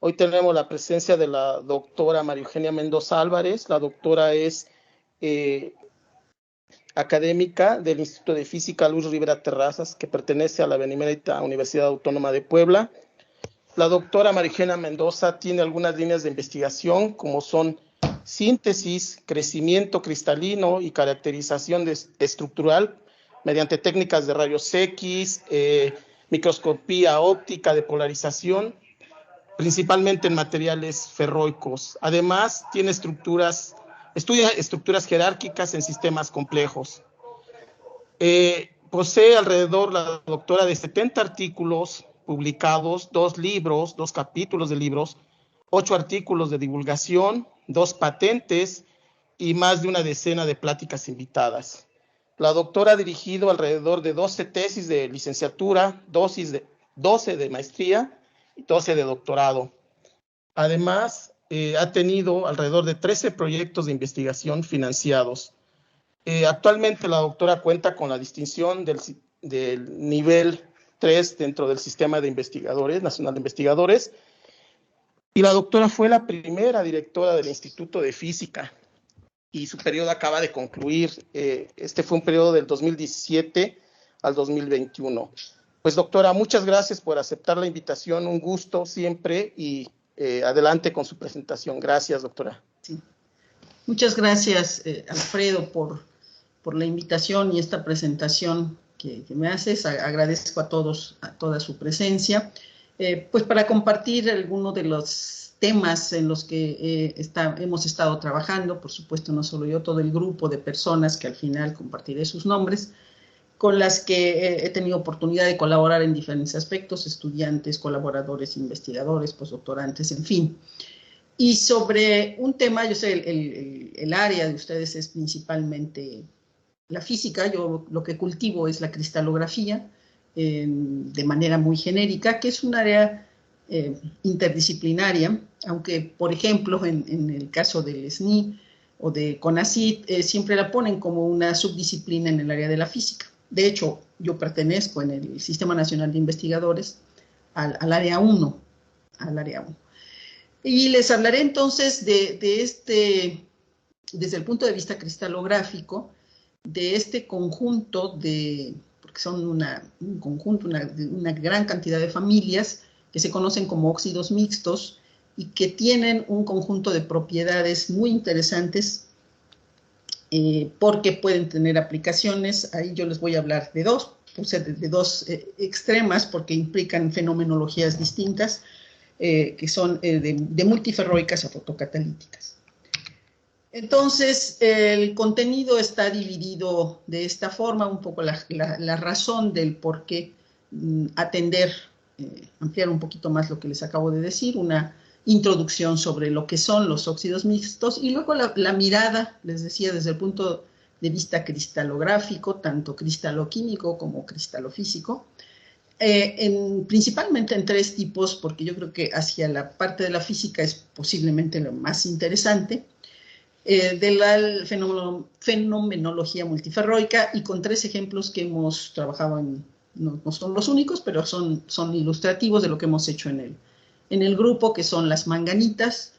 Hoy tenemos la presencia de la doctora María Eugenia Mendoza Álvarez. La doctora es académica del Instituto de Física Luis Rivera Terrazas, que pertenece a la Benemérita Universidad Autónoma de Puebla. La doctora María Eugenia Mendoza tiene algunas líneas de investigación, como son síntesis, crecimiento cristalino y caracterización estructural mediante técnicas de rayos X, microscopía óptica de polarización, principalmente en materiales ferroicos. Además, estudia estructuras jerárquicas en sistemas complejos. Posee alrededor, la doctora, de 70 artículos publicados, 2 libros, 2 capítulos de libros, 8 artículos de divulgación, 2 patentes y más de una decena de pláticas invitadas. La doctora ha dirigido alrededor de 12 tesis de licenciatura, 12 de maestría y 12 de doctorado. Además, ha tenido alrededor de 13 proyectos de investigación financiados. Actualmente la doctora cuenta con la distinción del nivel 3 dentro del Sistema de Investigadores, Nacional de Investigadores, y la doctora fue la primera directora del Instituto de Física, y su periodo acaba de concluir. Este fue un periodo del 2017 al 2021. Pues doctora, muchas gracias por aceptar la invitación, un gusto siempre, y adelante con su presentación. Gracias, doctora. Sí. Muchas gracias, Alfredo, por la invitación y esta presentación que me haces. Agradezco a todos, a toda su presencia, pues para compartir algunos de los temas en los que hemos estado trabajando, por supuesto no solo yo, todo el grupo de personas que al final compartiré sus nombres, con las que he tenido oportunidad de colaborar en diferentes aspectos, estudiantes, colaboradores, investigadores, postdoctorantes, en fin. Y sobre un tema, yo sé, el área de ustedes es principalmente la física. Yo lo que cultivo es la cristalografía, de manera muy genérica, que es un área interdisciplinaria, aunque, por ejemplo, en el caso del SNI o de CONACYT, siempre la ponen como una subdisciplina en el área de la física. De hecho, yo pertenezco en el Sistema Nacional de Investigadores al área 1, Y les hablaré entonces desde el punto de vista cristalográfico, de este conjunto porque son un conjunto, una gran cantidad de familias que se conocen como óxidos mixtos y que tienen un conjunto de propiedades muy interesantes, porque pueden tener aplicaciones. Ahí yo les voy a hablar de dos, de dos extremas, porque implican fenomenologías distintas, que son de multiferroicas a fotocatalíticas. Entonces, el contenido está dividido de esta forma, un poco la razón del por qué ampliar un poquito más lo que les acabo de decir, una introducción sobre lo que son los óxidos mixtos, y luego la mirada, les decía, desde el punto de vista cristalográfico, tanto cristaloquímico como cristalofísico, principalmente en 3 tipos, porque yo creo que hacia la parte de la física es posiblemente lo más interesante, de la fenomenología multiferroica, y con 3 ejemplos que hemos trabajado no son los únicos, pero son ilustrativos de lo que hemos hecho en el grupo, que son las manganitas,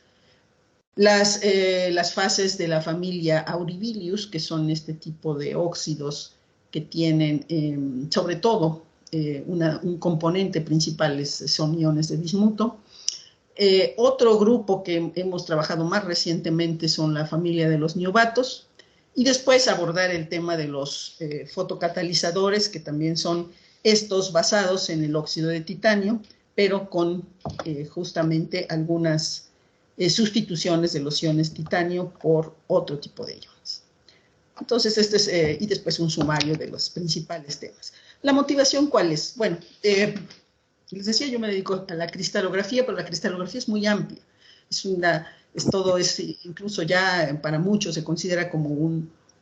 las fases de la familia Aurivilius, que son este tipo de óxidos que tienen, sobre todo, un componente principal son iones de bismuto. Otro grupo que hemos trabajado más recientemente son la familia de los niobatos, y después abordar el tema de los fotocatalizadores, que también son estos basados en el óxido de titanio, pero con justamente algunas sustituciones de los iones titanio por otro tipo de iones. Entonces, y después un sumario de los principales temas. ¿La motivación cuál es? Bueno, les decía, yo me dedico a la cristalografía, pero la cristalografía es muy amplia. Incluso ya para muchos se considera como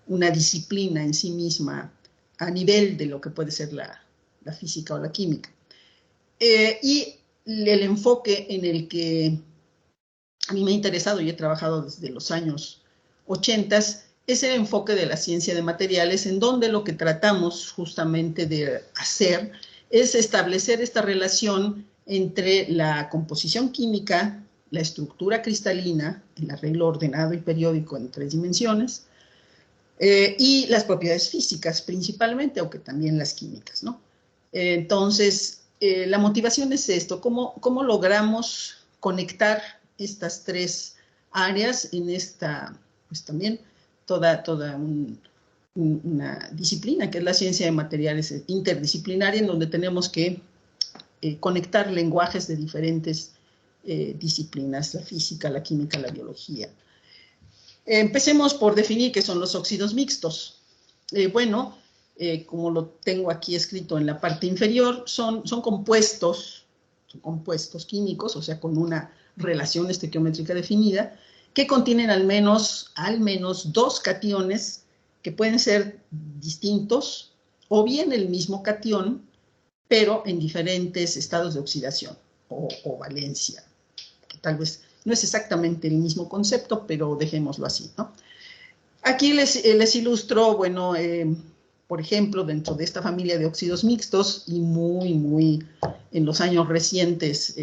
una disciplina en sí misma, a nivel de lo que puede ser la física o la química. Y el enfoque en el que a mí me ha interesado y he trabajado desde los años 80 es el enfoque de la ciencia de materiales, en donde lo que tratamos justamente de hacer es establecer esta relación entre la composición química, la estructura cristalina, el arreglo ordenado y periódico en 3 dimensiones, y las propiedades físicas principalmente, aunque también las químicas, ¿no? Entonces, la motivación es esto, ¿cómo logramos conectar estas 3 áreas en esta, pues también, toda una disciplina que es la ciencia de materiales interdisciplinaria, en donde tenemos que conectar lenguajes de diferentes disciplinas, la física, la química, la biología. Empecemos por definir qué son los óxidos mixtos. Bueno, como lo tengo aquí escrito en la parte inferior, son compuestos químicos, o sea, con una relación estequiométrica definida, que contienen al menos 2 cationes que pueden ser distintos, o bien el mismo catión, pero en diferentes estados de oxidación o valencia, que tal vez no es exactamente el mismo concepto, pero dejémoslo así, ¿no? Aquí les ilustro, bueno, por ejemplo, dentro de esta familia de óxidos mixtos y muy en los años recientes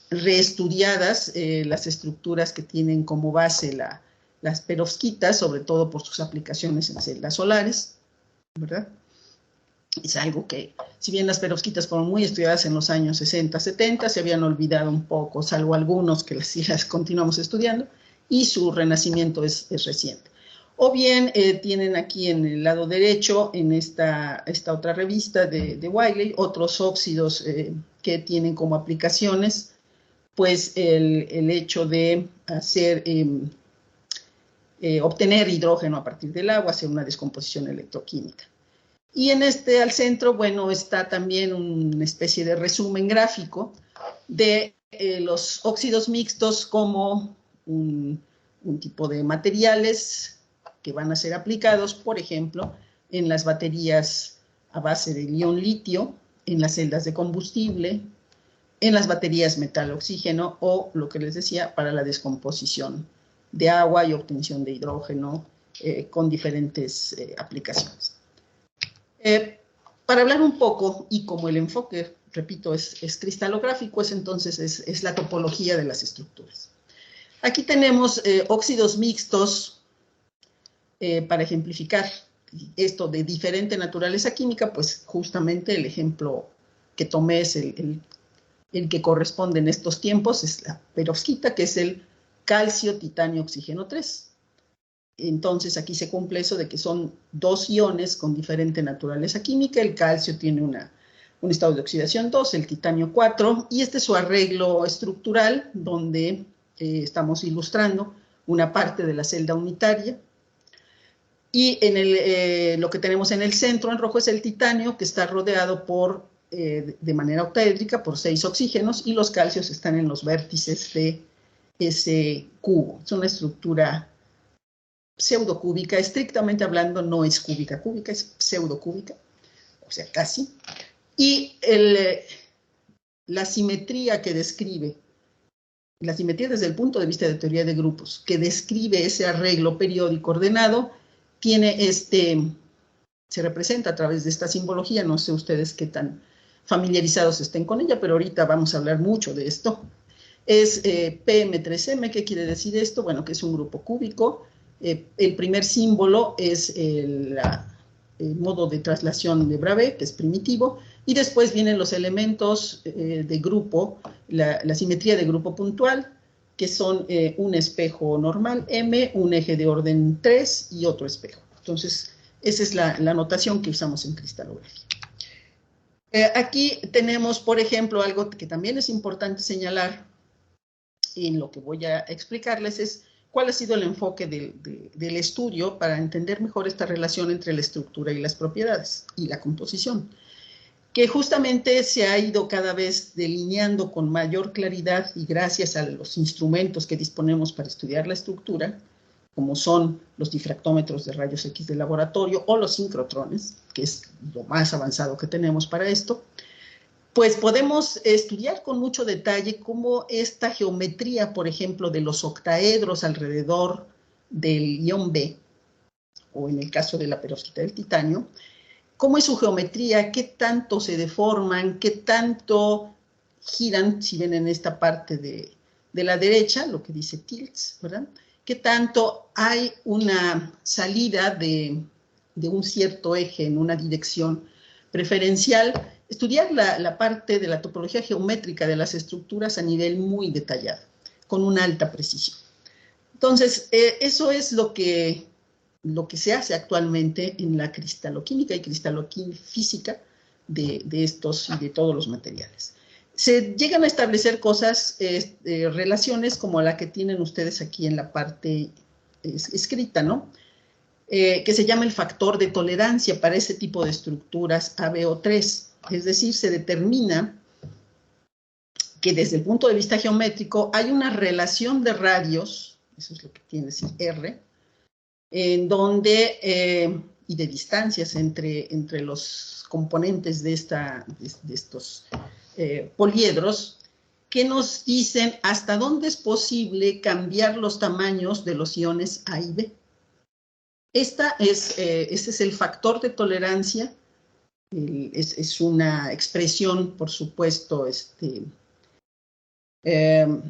reestudiadas las estructuras que tienen como base las perovskitas, sobre todo por sus aplicaciones en celdas solares, ¿verdad? Es algo que, si bien las perovskitas fueron muy estudiadas en los años 60, 70, se habían olvidado un poco, salvo algunos que las continuamos estudiando, y su renacimiento es reciente. O bien tienen aquí en el lado derecho, en esta otra revista de Wiley, otros óxidos que tienen como aplicaciones, pues el hecho de hacer, obtener hidrógeno a partir del agua, hacer una descomposición electroquímica. Y en al centro, bueno, está también una especie de resumen gráfico de los óxidos mixtos como un tipo de materiales que van a ser aplicados, por ejemplo, en las baterías a base de ion litio, en las celdas de combustible, en las baterías metal-oxígeno o, lo que les decía, para la descomposición de agua y obtención de hidrógeno con diferentes aplicaciones. Para hablar un poco, y como el enfoque, repito, es cristalográfico, entonces es la topología de las estructuras. Aquí tenemos óxidos mixtos, para ejemplificar esto de diferente naturaleza química, pues justamente el ejemplo que tomé es el que corresponde en estos tiempos, es la perovskita, que es el calcio, titanio, oxígeno 3. Entonces, aquí se cumple eso de que son 2 iones con diferente naturaleza química. El calcio tiene un estado de oxidación 2, el titanio 4, y este es su arreglo estructural, donde estamos ilustrando una parte de la celda unitaria. Y lo que tenemos en el centro, en rojo, es el titanio, que está rodeado de manera octaédrica por 6 oxígenos, y los calcios están en los vértices de ese cubo. Es una estructura pseudocúbica, estrictamente hablando no es cúbica, es pseudocúbica, o sea, casi. Y la simetría que describe, la simetría desde el punto de vista de teoría de grupos, que describe ese arreglo periódico ordenado, se representa a través de esta simbología, no sé ustedes qué tan familiarizados estén con ella, pero ahorita vamos a hablar mucho de esto. Es PM3M, ¿qué quiere decir esto? Bueno, que es un grupo cúbico. El primer símbolo es el modo de traslación de Bravais, que es primitivo, y después vienen los elementos de grupo, la simetría de grupo puntual, que son un espejo normal M, un eje de orden 3 y otro espejo. Entonces, esa es la notación que usamos en cristalografía. Aquí tenemos, por ejemplo, algo que también es importante señalar, y lo que voy a explicarles es cuál ha sido el enfoque del estudio para entender mejor esta relación entre la estructura y las propiedades y la composición, que justamente se ha ido cada vez delineando con mayor claridad y gracias a los instrumentos que disponemos para estudiar la estructura, como son los difractómetros de rayos X de laboratorio o los sincrotrones, que es lo más avanzado que tenemos para esto, pues podemos estudiar con mucho detalle cómo esta geometría, por ejemplo, de los octaedros alrededor del ion B, o en el caso de la perovskita del titanio, cómo es su geometría, qué tanto se deforman, qué tanto giran, si ven en esta parte de la derecha, lo que dice tilts, ¿verdad? ¿Qué tanto hay una salida de un cierto eje en una dirección preferencial? Estudiar la parte de la topología geométrica de las estructuras a nivel muy detallado, con una alta precisión. Entonces, eso es lo que se hace actualmente en la cristaloquímica y física de estos y de todos los materiales. Se llegan a establecer cosas, relaciones como la que tienen ustedes aquí en la parte escrita, ¿no? Que se llama el factor de tolerancia para ese tipo de estructuras ABO3. Es decir, se determina que desde el punto de vista geométrico hay una relación de radios, eso es lo que tiene decir R, en donde, y de distancias entre los componentes de estos poliedros, que nos dicen hasta dónde es posible cambiar los tamaños de los iones A y B. Ese es el factor de tolerancia, es una expresión, por supuesto,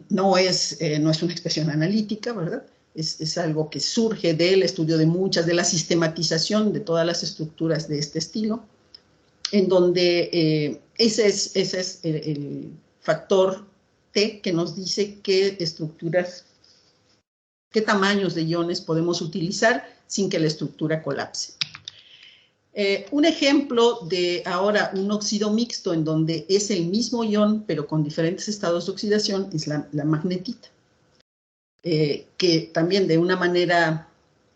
no es una expresión analítica, ¿verdad? Es algo que surge del estudio de la sistematización de todas las estructuras de este estilo, en donde ese es el factor T que nos dice qué estructuras, qué tamaños de iones podemos utilizar sin que la estructura colapse. Un ejemplo de ahora un óxido mixto en donde es el mismo ion pero con diferentes estados de oxidación es la magnetita, que también de una manera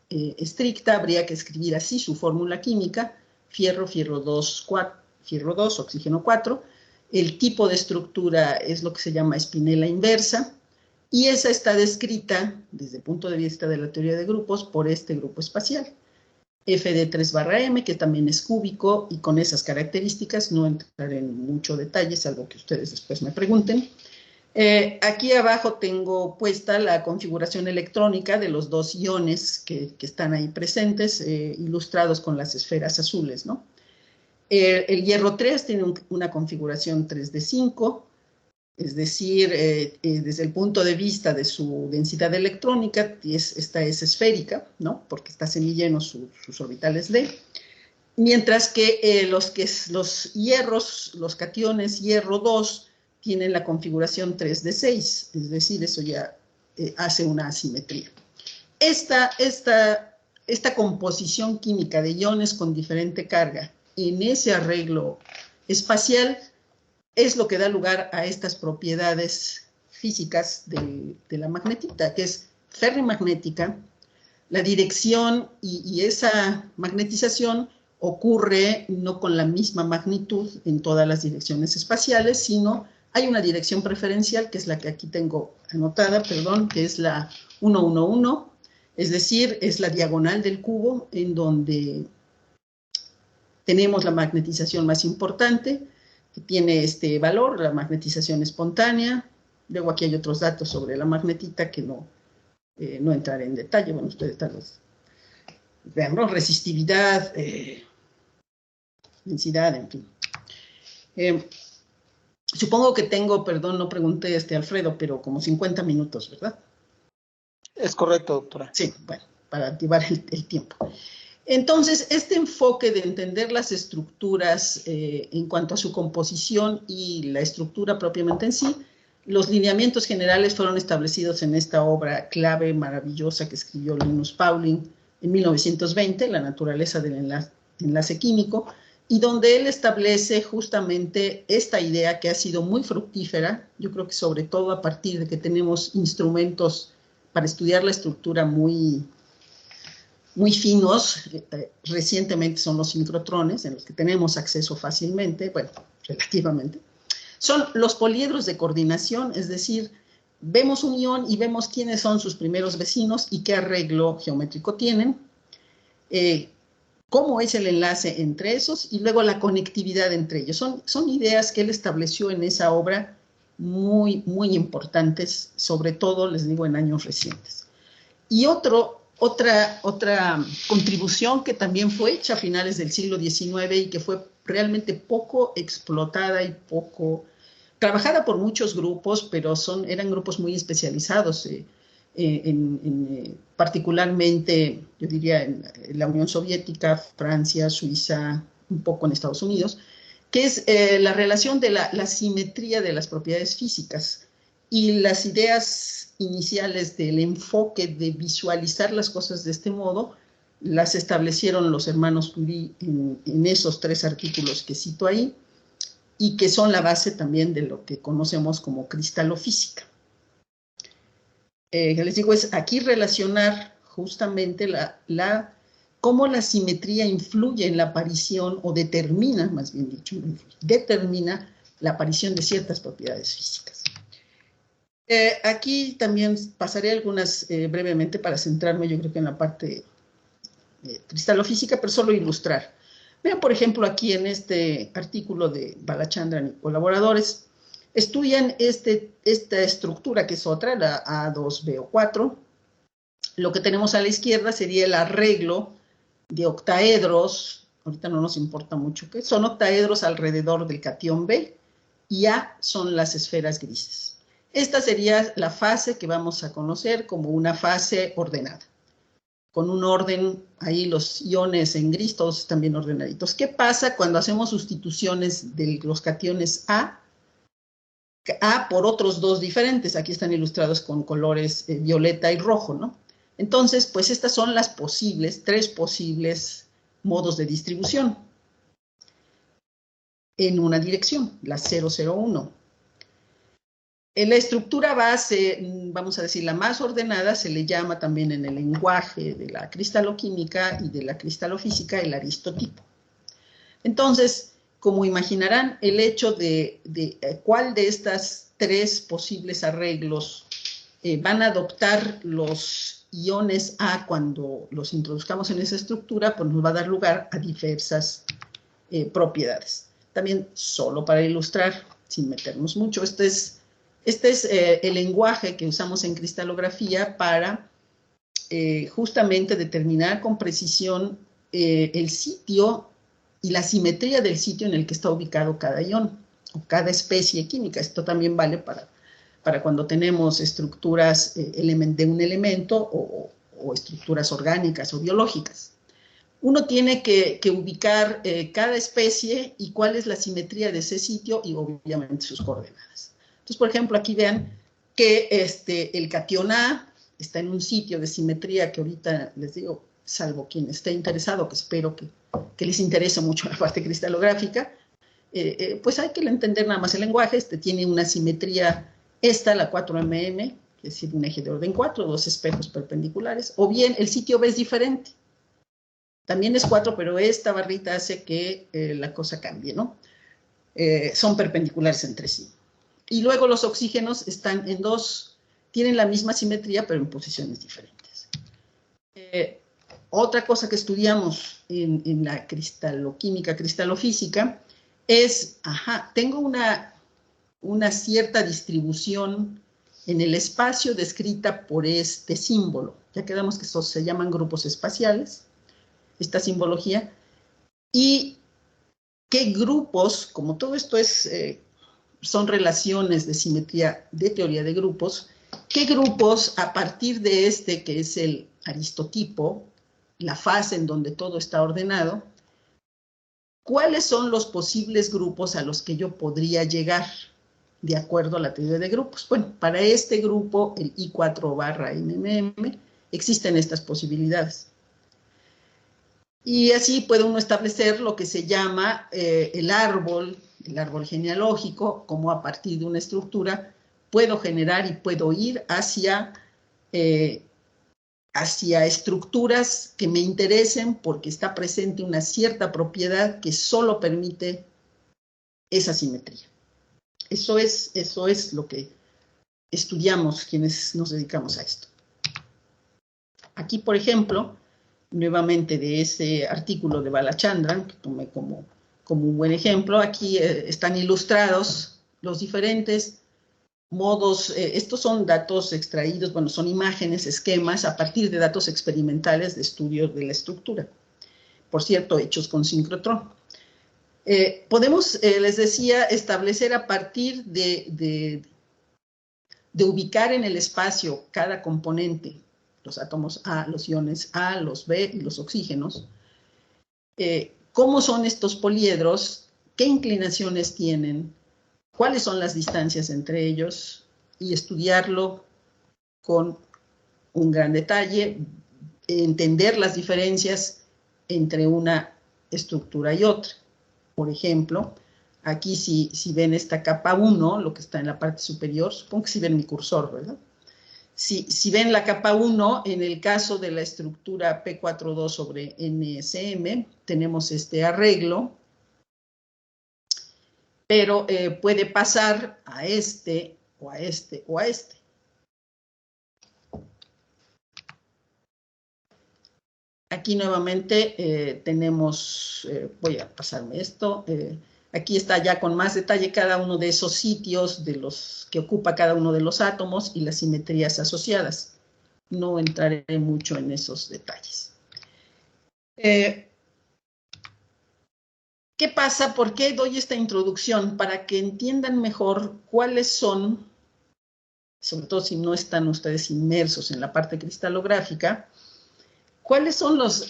estricta habría que escribir así su fórmula química: fierro, fierro 2, oxígeno 4. El tipo de estructura es lo que se llama espinela inversa, y esa está descrita desde el punto de vista de la teoría de grupos por este grupo espacial. Fd3/m, que también es cúbico, y con esas características no entraré en mucho detalle, salvo que ustedes después me pregunten. Aquí abajo tengo puesta la configuración electrónica de los dos iones que están ahí presentes, ilustrados con las esferas azules, ¿no? El hierro 3 tiene una configuración 3d5, es decir, desde el punto de vista de su densidad electrónica, esta es esférica, ¿no? Porque está semilleno sus orbitales D. Mientras que los hierros, los cationes hierro 2, tienen la configuración 3d6, es decir, eso ya hace una asimetría. Esta composición química de iones con diferente carga en ese arreglo espacial es lo que da lugar a estas propiedades físicas de la magnetita, que es ferrimagnética. La dirección y esa magnetización ocurre no con la misma magnitud en todas las direcciones espaciales, sino hay una dirección preferencial, que es la que aquí tengo anotada, perdón, que es la 111, es decir, es la diagonal del cubo en donde tenemos la magnetización más importante, que tiene este valor, la magnetización espontánea. Luego aquí hay otros datos sobre la magnetita que no entraré en detalle. Bueno, ustedes tal vez vean, ¿no? Resistividad, densidad, en fin. Supongo que tengo, perdón, no pregunté Alfredo, pero como 50 minutos, ¿verdad? Es correcto, doctora. Sí, bueno, para activar el tiempo. Entonces, este enfoque de entender las estructuras en cuanto a su composición y la estructura propiamente en sí, los lineamientos generales fueron establecidos en esta obra clave, maravillosa, que escribió Linus Pauling en 1920, La naturaleza del enlace químico, y donde él establece justamente esta idea que ha sido muy fructífera, yo creo que sobre todo a partir de que tenemos instrumentos para estudiar la estructura muy finos. Recientemente son los sincrotrones, en los que tenemos acceso fácilmente, bueno, relativamente. Son los poliedros de coordinación, es decir, vemos un ion y vemos quiénes son sus primeros vecinos y qué arreglo geométrico tienen, cómo es el enlace entre esos y luego la conectividad entre ellos. Son ideas que él estableció en esa obra muy, muy importantes, sobre todo, les digo, en años recientes. Y otra contribución que también fue hecha a finales del siglo XIX y que fue realmente poco explotada y poco trabajada por muchos grupos, pero eran grupos muy especializados, particularmente, yo diría, en la Unión Soviética, Francia, Suiza, un poco en Estados Unidos, que es la relación de la simetría de las propiedades físicas y las ideas iniciales del enfoque de visualizar las cosas de este modo, las establecieron los hermanos Curie en esos 3 artículos que cito ahí, y que son la base también de lo que conocemos como cristalofísica. Les digo, es aquí relacionar justamente cómo la simetría influye en la aparición, o determina, más bien dicho, determina la aparición de ciertas propiedades físicas. Aquí también pasaré algunas brevemente para centrarme, yo creo que en la parte cristalofísica, pero solo ilustrar. Vean, por ejemplo, aquí en este artículo de Balachandran y colaboradores, estudian esta estructura, que es otra, la A2BO4. Lo que tenemos a la izquierda sería el arreglo de octaedros, ahorita no nos importa mucho qué, son octaedros alrededor del catión B, y A son las esferas grises. Esta sería la fase que vamos a conocer como una fase ordenada, con un orden, ahí los iones en gris, todos están bien ordenaditos. ¿Qué pasa cuando hacemos sustituciones de los cationes A por otros 2 diferentes? Aquí están ilustrados con colores violeta y rojo, ¿no? Entonces, pues estas son las 3 posibles modos de distribución en una dirección, la 001. En la estructura base, vamos a decir, la más ordenada, se le llama también en el lenguaje de la cristaloquímica y de la cristalofísica el aristotipo. Entonces, como imaginarán, el hecho de cuál de estas 3 posibles arreglos van a adoptar los iones A cuando los introduzcamos en esa estructura, pues nos va a dar lugar a diversas propiedades. También, solo para ilustrar, sin meternos mucho, este es el lenguaje que usamos en cristalografía para justamente determinar con precisión el sitio y la simetría del sitio en el que está ubicado cada ion o cada especie química. Esto también vale para cuando tenemos estructuras de un elemento o estructuras orgánicas o biológicas. Uno tiene que ubicar cada especie y cuál es la simetría de ese sitio y obviamente sus coordenadas. Entonces, por ejemplo, aquí vean que el catión A está en un sitio de simetría que ahorita les digo, salvo quien esté interesado, que espero que les interese mucho la parte cristalográfica, pues hay que entender nada más el lenguaje. Tiene una simetría, la 4mm, es decir, un eje de orden 4, 2 espejos perpendiculares, o bien el sitio B es diferente. También es 4, pero esta barrita hace que la cosa cambie, ¿no? Son perpendiculares entre sí. Y luego los oxígenos están en 2, tienen la misma simetría, pero en posiciones diferentes. Otra cosa que estudiamos en la cristaloquímica, cristalofísica, es, tengo una cierta distribución en el espacio descrita por este símbolo. Ya quedamos que estos se llaman grupos espaciales, esta simbología, y qué grupos, como todo esto son relaciones de simetría de teoría de grupos, qué grupos a partir de que es el aristotipo, la fase en donde todo está ordenado, cuáles son los posibles grupos a los que yo podría llegar de acuerdo a la teoría de grupos. Bueno, para este grupo, el I4/MMM, existen estas posibilidades. Y así puede uno establecer lo que se llama el árbol genealógico, como a partir de una estructura puedo generar y puedo ir hacia estructuras que me interesen porque está presente una cierta propiedad que solo permite esa simetría. Eso es lo que estudiamos quienes nos dedicamos a esto. Aquí, por ejemplo, nuevamente de ese artículo de Balachandran, que tomé como un buen ejemplo, aquí están ilustrados los diferentes modos. Estos son datos extraídos, bueno, son imágenes, esquemas, a partir de datos experimentales de estudio de la estructura. Por cierto, hechos con sincrotrón. Podemos, les decía, establecer a partir de ubicar en el espacio cada componente, los átomos A, los iones A, los B y los oxígenos, cómo son estos poliedros, qué inclinaciones tienen, cuáles son las distancias entre ellos, y estudiarlo con un gran detalle, entender las diferencias entre una estructura y otra. Por ejemplo, aquí si ven esta capa 1, lo que está en la parte superior, supongo que si ven mi cursor, ¿verdad? Si ven la capa 1, en el caso de la estructura P42 sobre NSM, tenemos este arreglo, pero puede pasar a este, o a este, o a este. Aquí nuevamente tenemos, voy a pasarme esto, aquí está ya con más detalle cada uno de esos sitios de los que ocupa cada uno de los átomos y las simetrías asociadas. No entraré mucho en esos detalles. ¿Qué pasa? ¿Por qué doy esta introducción? Para que entiendan mejor cuáles son, sobre todo si no están ustedes inmersos en la parte cristalográfica, ¿cuáles son los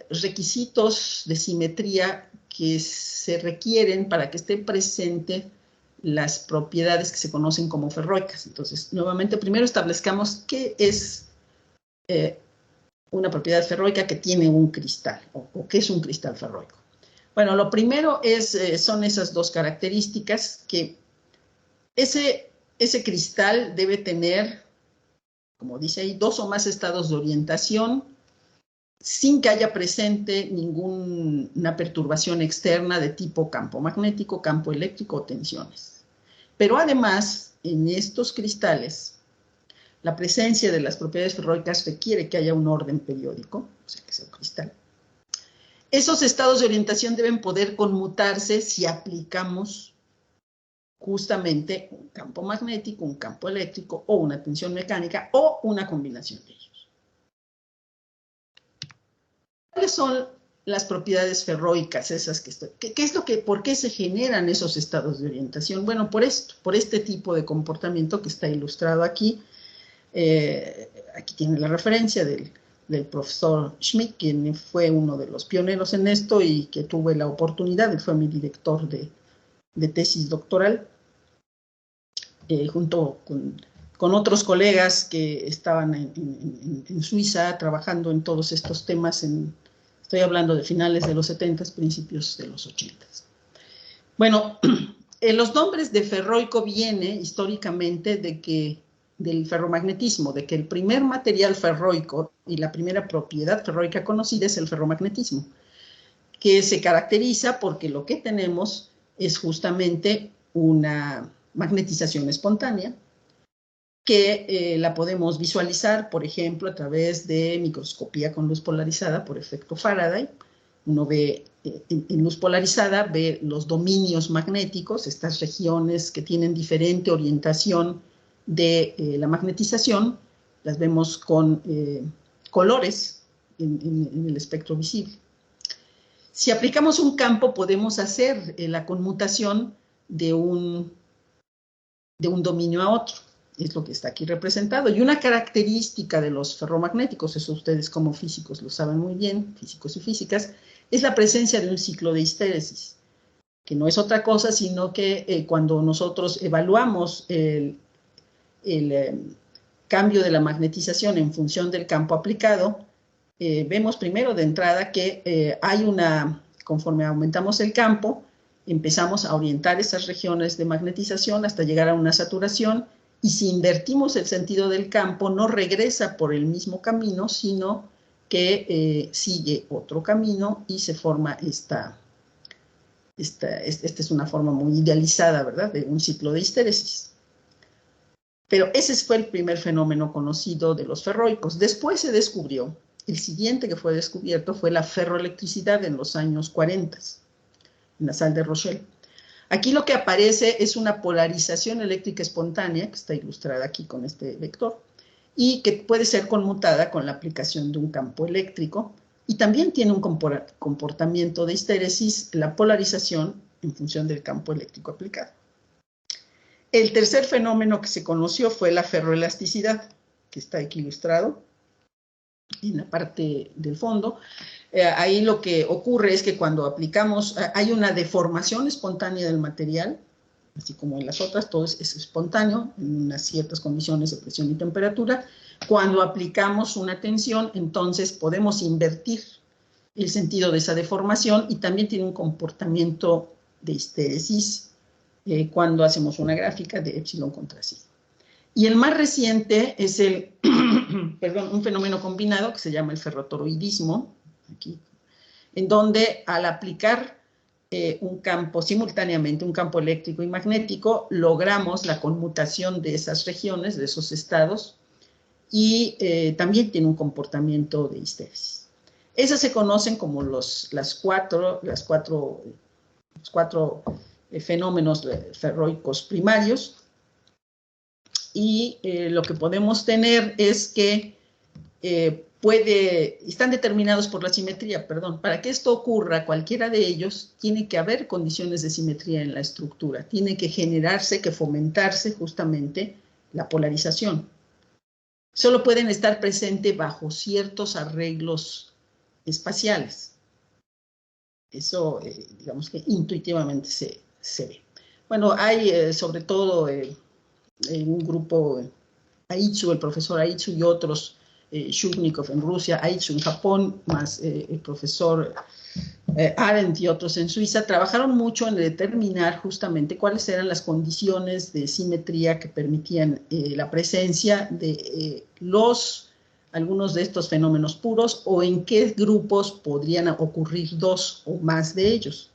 requisitos de simetría que se requieren para que estén presentes las propiedades que se conocen como ferroicas? Entonces, nuevamente, primero establezcamos qué es una propiedad ferroica que tiene un cristal, o qué es un cristal ferroico. Bueno, lo primero son esas dos características, que ese cristal debe tener, como dice ahí, 2 o más estados de orientación, sin que haya presente ninguna perturbación externa de tipo campo magnético, campo eléctrico o tensiones. Pero además, en estos cristales, la presencia de las propiedades ferroicas requiere que haya un orden periódico, o sea, que sea un cristal. Esos estados de orientación deben poder conmutarse si aplicamos justamente un campo magnético, un campo eléctrico o una tensión mecánica o una combinación de ellos. ¿Cuáles son las propiedades ferroicas esas que por qué se generan esos estados de orientación? Bueno, por este tipo de comportamiento que está ilustrado aquí. Aquí tiene la referencia del profesor Schmidt, quien fue uno de los pioneros en esto y que tuve la oportunidad, él fue mi director de tesis doctoral, junto con otros colegas que estaban en Suiza trabajando en todos estos temas, estoy hablando de finales de los 70s, principios de los 80s. Bueno, los nombres de ferroico viene históricamente del ferromagnetismo, de que el primer material ferroico y la primera propiedad ferroica conocida es el ferromagnetismo, que se caracteriza porque lo que tenemos es justamente una magnetización espontánea, que la podemos visualizar, por ejemplo, a través de microscopía con luz polarizada por efecto Faraday. Uno ve en luz polarizada, ve los dominios magnéticos, estas regiones que tienen diferente orientación de la magnetización, las vemos con colores en el espectro visible. Si aplicamos un campo, podemos hacer la conmutación de un dominio a otro. Es lo que está aquí representado. Y una característica de los ferromagnéticos, eso ustedes como físicos lo saben muy bien, físicos y físicas, es la presencia de un ciclo de histéresis, que no es otra cosa sino que cuando nosotros evaluamos el cambio de la magnetización en función del campo aplicado, vemos primero de entrada que conforme aumentamos el campo, empezamos a orientar esas regiones de magnetización hasta llegar a una saturación, y si invertimos el sentido del campo, no regresa por el mismo camino, sino que sigue otro camino y se forma esta es una forma muy idealizada, ¿verdad?, de un ciclo de histéresis. Pero ese fue el primer fenómeno conocido de los ferroicos. Después se descubrió, el siguiente que fue descubierto fue la ferroelectricidad en los años 40, en la sal de Rochelle. Aquí lo que aparece es una polarización eléctrica espontánea, que está ilustrada aquí con este vector, y que puede ser conmutada con la aplicación de un campo eléctrico, y también tiene un comportamiento de histéresis, la polarización en función del campo eléctrico aplicado. El tercer fenómeno que se conoció fue la ferroelasticidad, que está aquí ilustrado en la parte del fondo. Ahí lo que ocurre es que cuando aplicamos, hay una deformación espontánea del material, así como en las otras, todo es espontáneo, en unas ciertas condiciones de presión y temperatura. Cuando aplicamos una tensión, entonces podemos invertir el sentido de esa deformación y también tiene un comportamiento de histéresis cuando hacemos una gráfica de epsilon contra sigma. Y el más reciente es un fenómeno combinado que se llama el ferrotoroidismo, aquí, en donde al aplicar un campo simultáneamente, un campo eléctrico y magnético, logramos la conmutación de esas regiones, de esos estados, y también tiene un comportamiento de histéresis. Esas se conocen como los cuatro fenómenos ferroicos primarios, y lo que podemos tener es que están determinados por la simetría, para que esto ocurra, cualquiera de ellos, tiene que haber condiciones de simetría en la estructura, tiene que generarse, que fomentarse justamente la polarización. Solo pueden estar presentes bajo ciertos arreglos espaciales. Eso, digamos que intuitivamente se ve. Bueno, hay sobre todo un grupo, Aizu, el profesor Aizu y otros, Shubnikov en Rusia, Aizu en Japón, más el profesor Arendt y otros en Suiza, trabajaron mucho en determinar justamente cuáles eran las condiciones de simetría que permitían la presencia de algunos de estos fenómenos puros, o en qué grupos podrían ocurrir dos o más de ellos.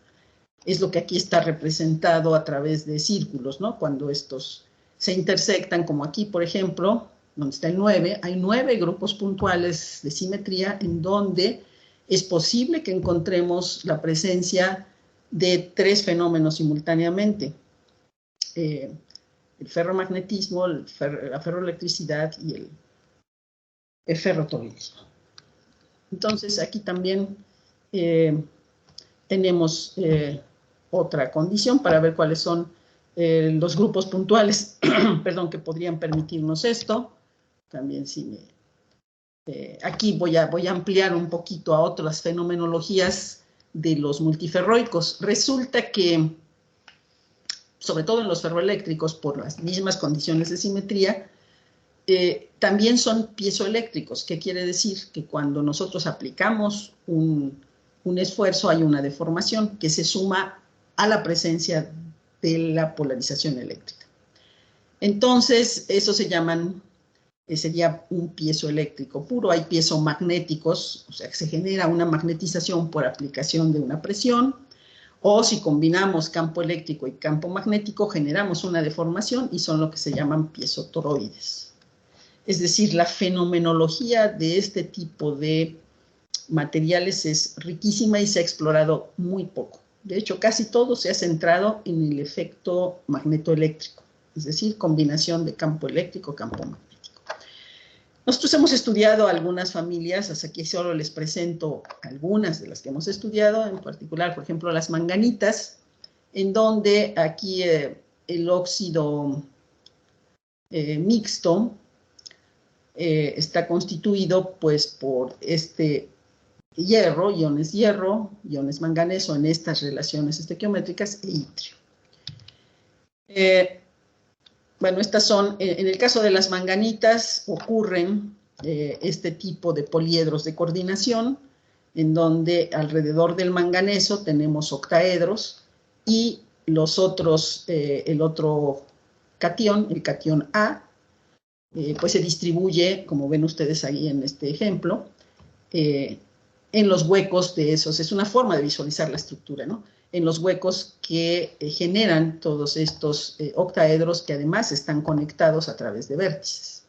Es lo que aquí está representado a través de círculos, ¿no? Cuando estos se intersectan, como aquí, por ejemplo, donde está el 9, hay 9 grupos puntuales de simetría en donde es posible que encontremos la presencia de 3 fenómenos simultáneamente. El ferromagnetismo, la ferroelectricidad y el ferrotoroidismo. Entonces, aquí también tenemos otra condición para ver cuáles son los grupos puntuales, que podrían permitirnos esto. También aquí voy a ampliar un poquito a otras fenomenologías de los multiferroicos. Resulta que, sobre todo en los ferroeléctricos, por las mismas condiciones de simetría, también son piezoeléctricos. ¿Qué quiere decir? Que cuando nosotros aplicamos un esfuerzo, hay una deformación que se suma a la presencia de la polarización eléctrica. Entonces, eso sería un piezoeléctrico puro. Hay piezomagnéticos, o sea, que se genera una magnetización por aplicación de una presión, o si combinamos campo eléctrico y campo magnético, generamos una deformación y son lo que se llaman piezotoroides. Es decir, la fenomenología de este tipo de materiales es riquísima y se ha explorado muy poco. De hecho, casi todo se ha centrado en el efecto magnetoeléctrico, es decir, combinación de campo eléctrico, campo magnético. Nosotros hemos estudiado algunas familias, hasta aquí solo les presento algunas de las que hemos estudiado, en particular, por ejemplo, las manganitas, en donde aquí el óxido mixto está constituido pues por hierro, iones manganeso en estas relaciones estequiométricas e itrio. Bueno, estas son, en el caso de las manganitas, ocurren este tipo de poliedros de coordinación, en donde alrededor del manganeso tenemos octaedros y los otros, el otro catión, el catión A, pues se distribuye, como ven ustedes ahí en este ejemplo, en los huecos de esos. Es una forma de visualizar la estructura, ¿no? En los huecos que generan todos estos octaedros que además están conectados a través de vértices.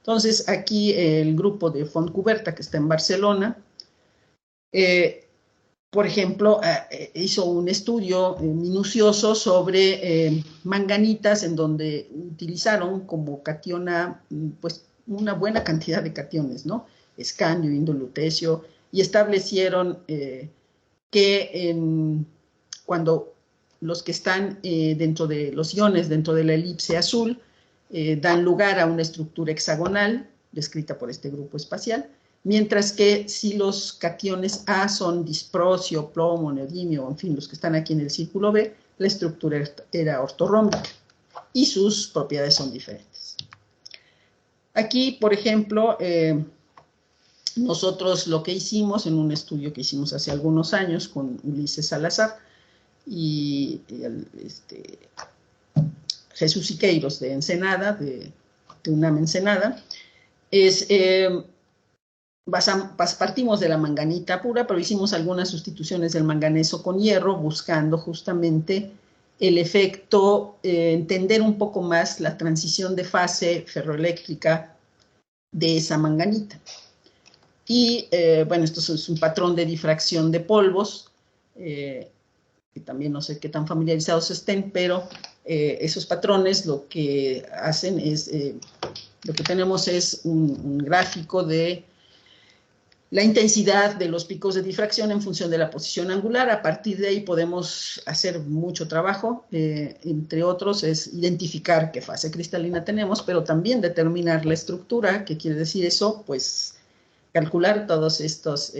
Entonces, aquí el grupo de Fontcuberta, que está en Barcelona, por ejemplo, hizo un estudio minucioso sobre manganitas en donde utilizaron como cationa pues una buena cantidad de cationes, ¿no? Escandio, indolutecio, y establecieron que cuando los que están dentro de los iones, dentro de la elipse azul, dan lugar a una estructura hexagonal descrita por este grupo espacial, mientras que si los cationes A son disprosio, plomo, neodimio, en fin, los que están aquí en el círculo B, la estructura era ortorrómbica y sus propiedades son diferentes. Aquí, por ejemplo, nosotros lo que hicimos en un estudio que hicimos hace algunos años con Ulises Salazar y Jesús Siqueiros de Ensenada, de UNAM Ensenada, partimos de la manganita pura, pero hicimos algunas sustituciones del manganeso con hierro, buscando justamente el efecto, entender un poco más la transición de fase ferroeléctrica de esa manganita. Y, bueno, esto es un patrón de difracción de polvos, que también no sé qué tan familiarizados estén, pero esos patrones lo que hacen es, lo que tenemos es un gráfico de la intensidad de los picos de difracción en función de la posición angular. A partir de ahí podemos hacer mucho trabajo, entre otros es identificar qué fase cristalina tenemos, pero también determinar la estructura. ¿Qué quiere decir eso? Pues calcular todos estos,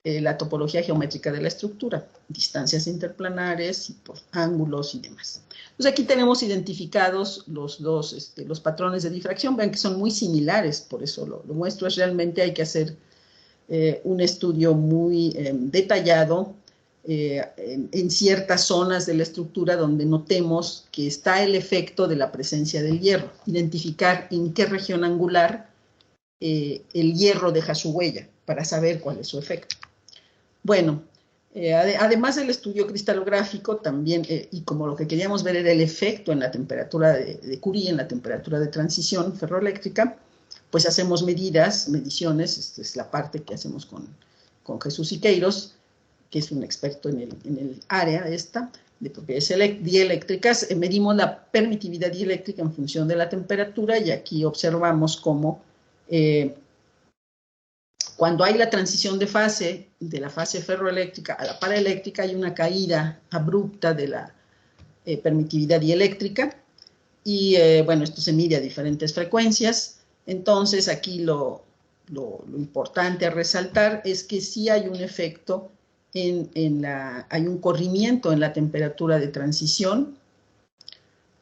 la topología geométrica de la estructura, distancias interplanares, y por ángulos y demás. Entonces aquí tenemos identificados los patrones de difracción. Vean que son muy similares, por eso lo muestro. Realmente hay que hacer un estudio muy detallado en ciertas zonas de la estructura donde notemos que está el efecto de la presencia del hierro. Identificar en qué región angular el hierro deja su huella para saber cuál es su efecto. Bueno, además del estudio cristalográfico, también, y como lo que queríamos ver era el efecto en la temperatura de Curie, en la temperatura de transición ferroeléctrica, pues hacemos mediciones, esta es la parte que hacemos con Jesús Siqueiros, que es un experto en el área esta, de propiedades dieléctricas. Medimos la permitividad dieléctrica en función de la temperatura, y aquí observamos cómo cuando hay la transición de fase, de la fase ferroeléctrica a la paraeléctrica, hay una caída abrupta de la permitividad dieléctrica, y bueno, esto se mide a diferentes frecuencias. Entonces aquí lo importante a resaltar es que sí hay un efecto, hay un corrimiento en la temperatura de transición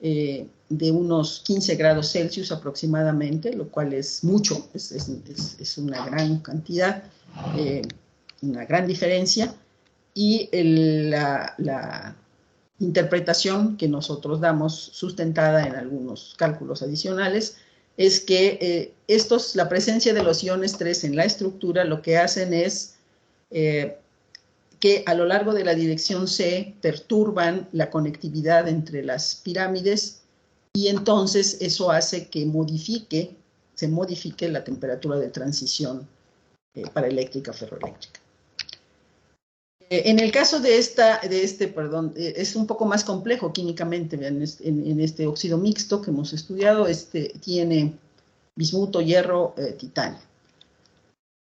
de unos 15 grados Celsius aproximadamente, lo cual es mucho, es una gran cantidad, una gran diferencia, y la interpretación que nosotros damos, sustentada en algunos cálculos adicionales, es que la presencia de los iones 3 en la estructura lo que hacen es que a lo largo de la dirección C perturban la conectividad entre las pirámides, y entonces eso hace que se modifique la temperatura de transición paraeléctrica ferroeléctrica. En el caso de es un poco más complejo químicamente. Vean, en este óxido mixto que hemos estudiado, tiene bismuto, hierro, titanio.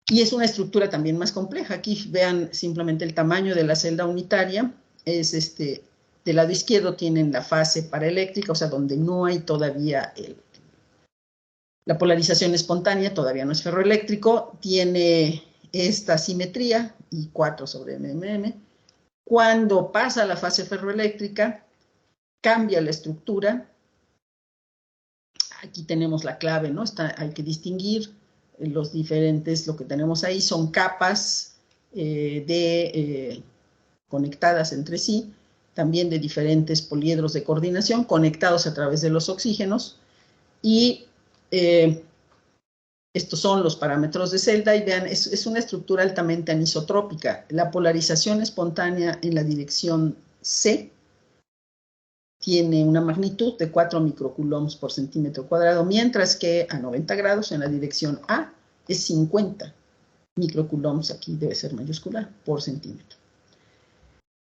Y es una estructura también más compleja. Aquí vean simplemente el tamaño de la celda unitaria. Del lado izquierdo tienen la fase paraeléctrica, o sea, donde no hay todavía la polarización espontánea, todavía no es ferroeléctrico. Tiene esta simetría, I4/mm. Cuando pasa a la fase ferroeléctrica, cambia la estructura. Aquí tenemos la clave, ¿no? Hay que distinguir los diferentes, lo que tenemos ahí son capas conectadas entre sí, también de diferentes poliedros de coordinación, conectados a través de los oxígenos, y estos son los parámetros de celda, y vean, es una estructura altamente anisotrópica. La polarización espontánea en la dirección C tiene una magnitud de 4 microcoulombs por centímetro cuadrado, mientras que a 90 grados en la dirección A es 50 microcoulombs, aquí debe ser mayúscula, por centímetro.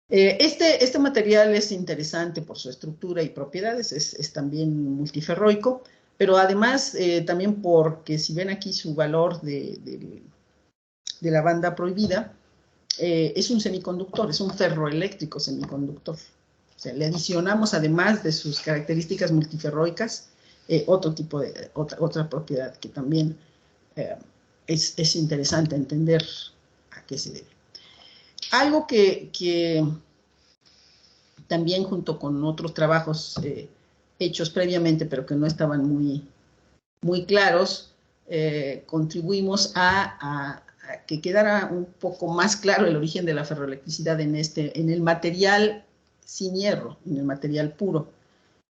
Este material es interesante por su estructura y propiedades, es también multiferroico, pero además también porque si ven aquí su valor de de la banda prohibida, es un semiconductor, es un ferroeléctrico semiconductor. O sea, le adicionamos, además de sus características multiferroicas, otra propiedad que también es interesante entender a qué se debe. Algo que también junto con otros trabajos hechos previamente, pero que no estaban muy claros, contribuimos a que quedara un poco más claro el origen de la ferroelectricidad en el material sin hierro, en el material puro.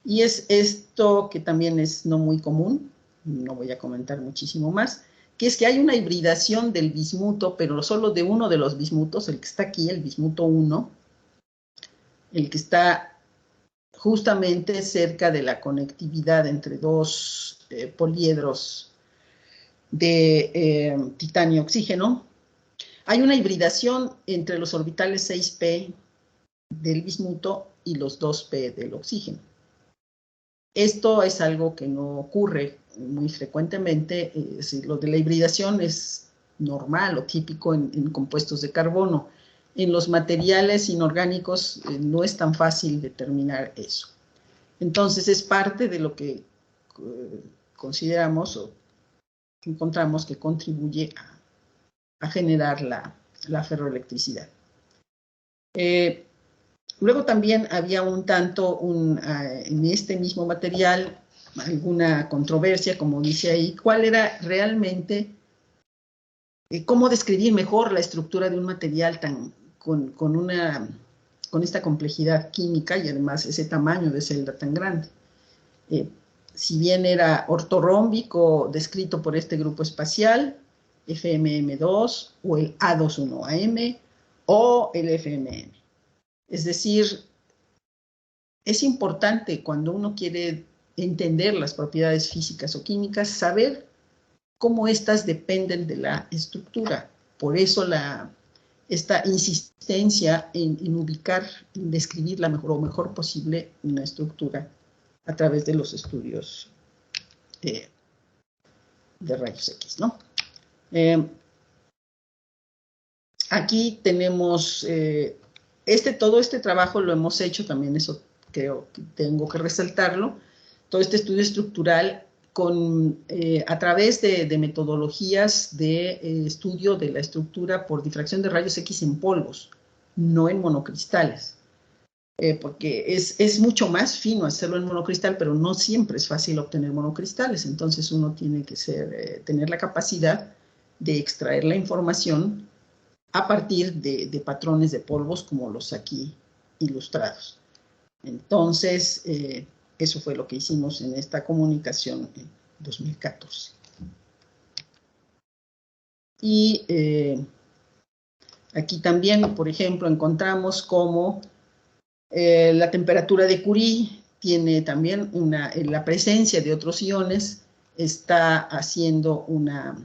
Y es esto que también es no muy común, no voy a comentar muchísimo más, que es que hay una hibridación del bismuto, pero solo de uno de los bismutos, el que está aquí, el bismuto 1, el que está justamente cerca de la conectividad entre dos poliedros de titanio-oxígeno. Hay una hibridación entre los orbitales 6p del bismuto y los 2p del oxígeno. Esto es algo que no ocurre muy frecuentemente. Lo de la hibridación es normal o típico en compuestos de carbono. En los materiales inorgánicos no es tan fácil determinar eso. Entonces es parte de lo que consideramos o encontramos que contribuye a generar la ferroelectricidad. Luego también había en este mismo material alguna controversia, como dice ahí, cuál era realmente, cómo describir mejor la estructura de un material con esta complejidad química y además ese tamaño de celda tan grande. Si bien era ortorrómbico descrito por este grupo espacial, FMM2 o el A21AM o el FMM. Es decir, es importante cuando uno quiere entender las propiedades físicas o químicas, saber cómo éstas dependen de la estructura. Por eso esta insistencia en ubicar, en describir lo mejor posible una estructura a través de los estudios de rayos X, ¿no? Aquí tenemos, todo este trabajo lo hemos hecho, también eso creo que tengo que resaltarlo, todo este estudio estructural a través de metodologías de estudio de la estructura por difracción de rayos X en polvos, no en monocristales. Porque es mucho más fino hacerlo en monocristal, pero no siempre es fácil obtener monocristales, entonces uno tiene que tener la capacidad de extraer la información a partir de patrones de polvos como los aquí ilustrados. Entonces, eso fue lo que hicimos en esta comunicación en 2014. Y aquí también, por ejemplo, encontramos cómo la temperatura de Curie tiene también la presencia de otros iones, está haciendo una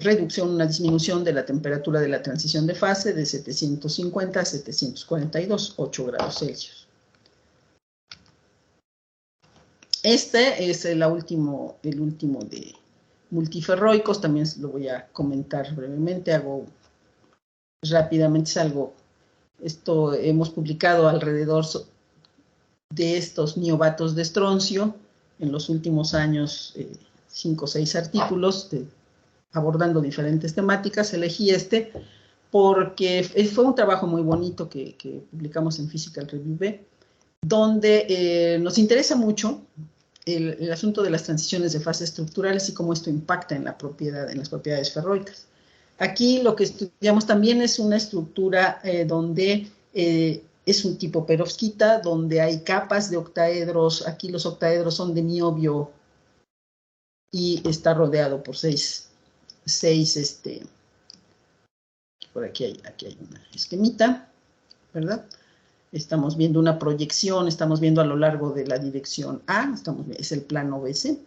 reducción, una disminución de la temperatura de la transición de fase de 750 a 742, 8 grados Celsius. Este es el último de multiferroicos, también lo voy a comentar brevemente, rápidamente esto hemos publicado alrededor de estos niobatos de estroncio en los últimos años, 5 o 6 artículos abordando diferentes temáticas. Elegí porque fue un trabajo muy bonito que publicamos en Physical Review B, donde nos interesa mucho el asunto de las transiciones de fase estructurales y cómo esto impacta en las propiedades ferroicas. Aquí lo que estudiamos también es una estructura donde es un tipo perovskita, donde hay capas de octaedros. Aquí los octaedros son de niobio y está rodeado por seis por aquí hay una esquemita, ¿verdad? Estamos viendo una proyección, estamos viendo a lo largo de la dirección A, es el plano BC.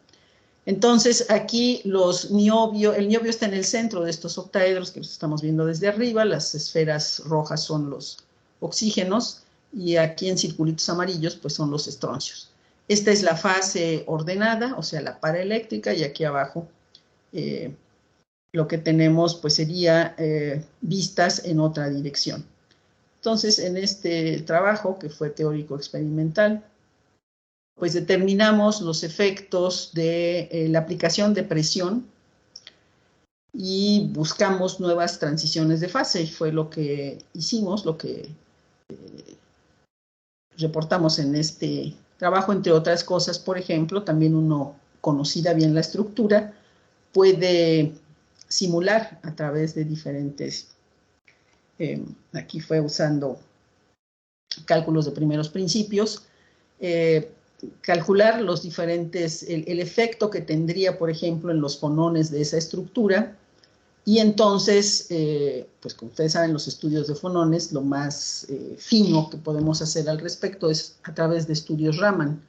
Entonces, aquí el niobio está en el centro de estos octaedros que los estamos viendo desde arriba, las esferas rojas son los oxígenos, y aquí en circulitos amarillos, pues son los estroncios. Esta es la fase ordenada, o sea, la paraeléctrica, y aquí abajo lo que tenemos pues sería vistas en otra dirección. Entonces, en este trabajo, que fue teórico experimental, pues determinamos los efectos de la aplicación de presión y buscamos nuevas transiciones de fase, y fue lo que hicimos, lo que reportamos en este trabajo, entre otras cosas. Por ejemplo, también uno, conocida bien la estructura, puede simular a través de diferentes, aquí fue usando cálculos de primeros principios, calcular los diferentes, el efecto que tendría, por ejemplo, en los fonones de esa estructura. Y entonces, pues como ustedes saben, los estudios de fonones, lo más fino que podemos hacer al respecto es a través de estudios Raman.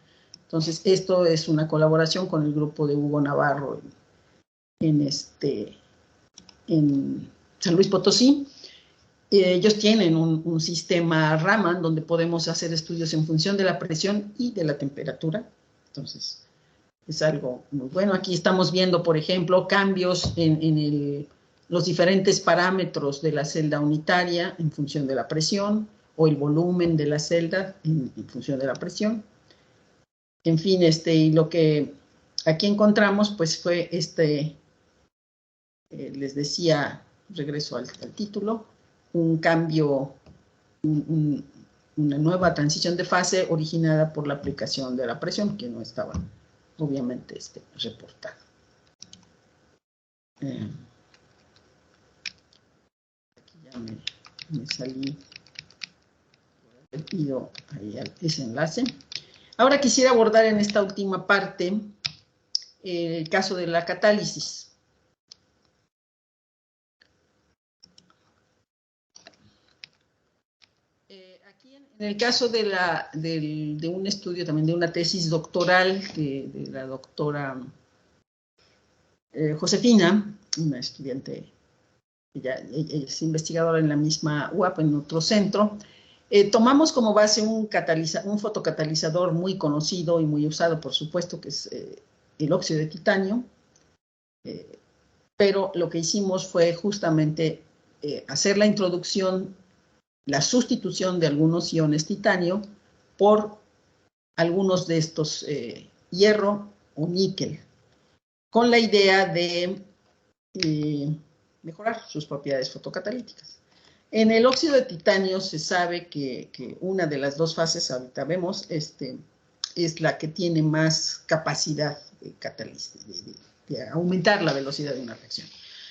Entonces, esto es una colaboración con el grupo de Hugo Navarro en San Luis Potosí. Ellos tienen un sistema Raman donde podemos hacer estudios en función de la presión y de la temperatura. Entonces, es algo muy bueno. Aquí estamos viendo, por ejemplo, cambios en los diferentes parámetros de la celda unitaria en función de la presión, o el volumen de la celda en función de la presión. En fin, y lo que aquí encontramos, pues fue les decía, regreso al título, un cambio, una nueva transición de fase originada por la aplicación de la presión, que no estaba obviamente reportada. Aquí ya me salí, pido ahí ese enlace. Ahora quisiera abordar en esta última parte el caso de la catálisis. Aquí en el caso de un estudio, también de una tesis doctoral de la doctora Josefina, una estudiante, ella es investigadora en la misma UAP, en otro centro. Tomamos como base un fotocatalizador muy conocido y muy usado, por supuesto, que es el óxido de titanio, pero lo que hicimos fue justamente hacer la introducción, la sustitución de algunos iones titanio por algunos de estos hierro o níquel, con la idea de mejorar sus propiedades fotocatalíticas. En el óxido de titanio se sabe que una de las dos fases, ahorita vemos, es la que tiene más capacidad de aumentar la velocidad de una reacción.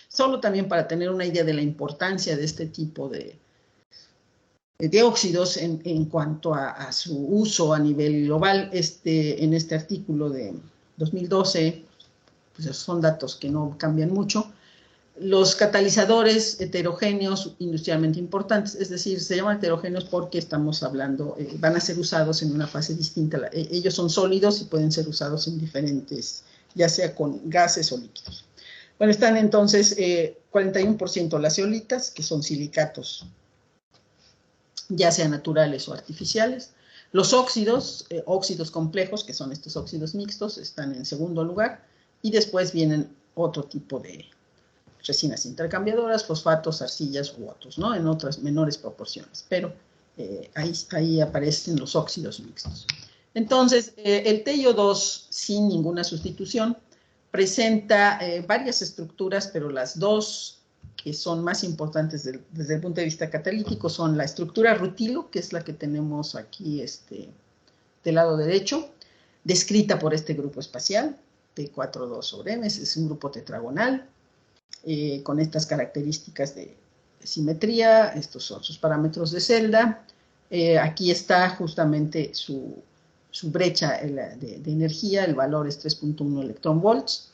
Solo también para tener una idea de la importancia de este tipo de óxidos en cuanto a su uso a nivel global, en este artículo de 2012, pues son datos que no cambian mucho. Los catalizadores heterogéneos industrialmente importantes, es decir, se llaman heterogéneos porque estamos hablando, van a ser usados en una fase distinta. Ellos son sólidos y pueden ser usados en diferentes, ya sea con gases o líquidos. Bueno, están entonces 41% las zeolitas, que son silicatos, ya sean naturales o artificiales. Los óxidos, óxidos complejos, que son estos óxidos mixtos, están en segundo lugar, y después vienen otro tipo de resinas intercambiadoras, fosfatos, arcillas u otros, ¿no? En otras menores proporciones, pero ahí aparecen los óxidos mixtos. Entonces, el TiO2, sin ninguna sustitución, presenta varias estructuras, pero las dos que son más importantes desde el punto de vista catalítico son la estructura rutilo, que es la que tenemos aquí del lado derecho, descrita por este grupo espacial, T42 sobre M, es un grupo tetragonal, con estas características de simetría. Estos son sus parámetros de celda. Aquí está justamente su brecha de energía, el valor es 3.1 electronvolts.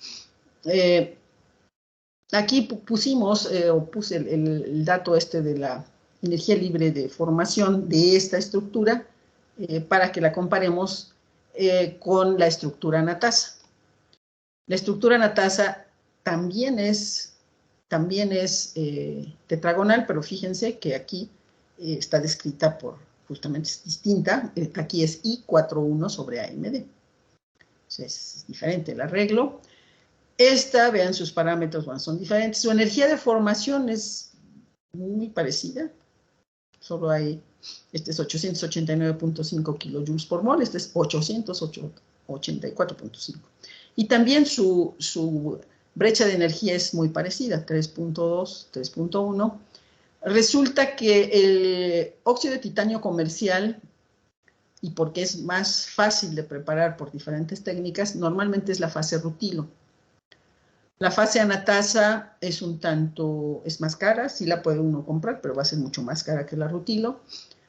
Aquí pusimos, puse el dato de la energía libre de formación de esta estructura para que la comparemos con la estructura natasa. La estructura natasa también es tetragonal, pero fíjense que aquí está descrita justamente es distinta, aquí es I41 sobre AMD. Entonces es diferente el arreglo. Esta, vean sus parámetros, bueno, son diferentes. Su energía de formación es muy parecida. Solo hay, este es 889.5 kilojoules por mol, este es 884.5. Y también su brecha de energía es muy parecida, 3.2, 3.1. Resulta que el óxido de titanio comercial, y porque es más fácil de preparar por diferentes técnicas, normalmente es la fase rutilo. La fase anatasa es es más cara, sí la puede uno comprar, pero va a ser mucho más cara que la rutilo.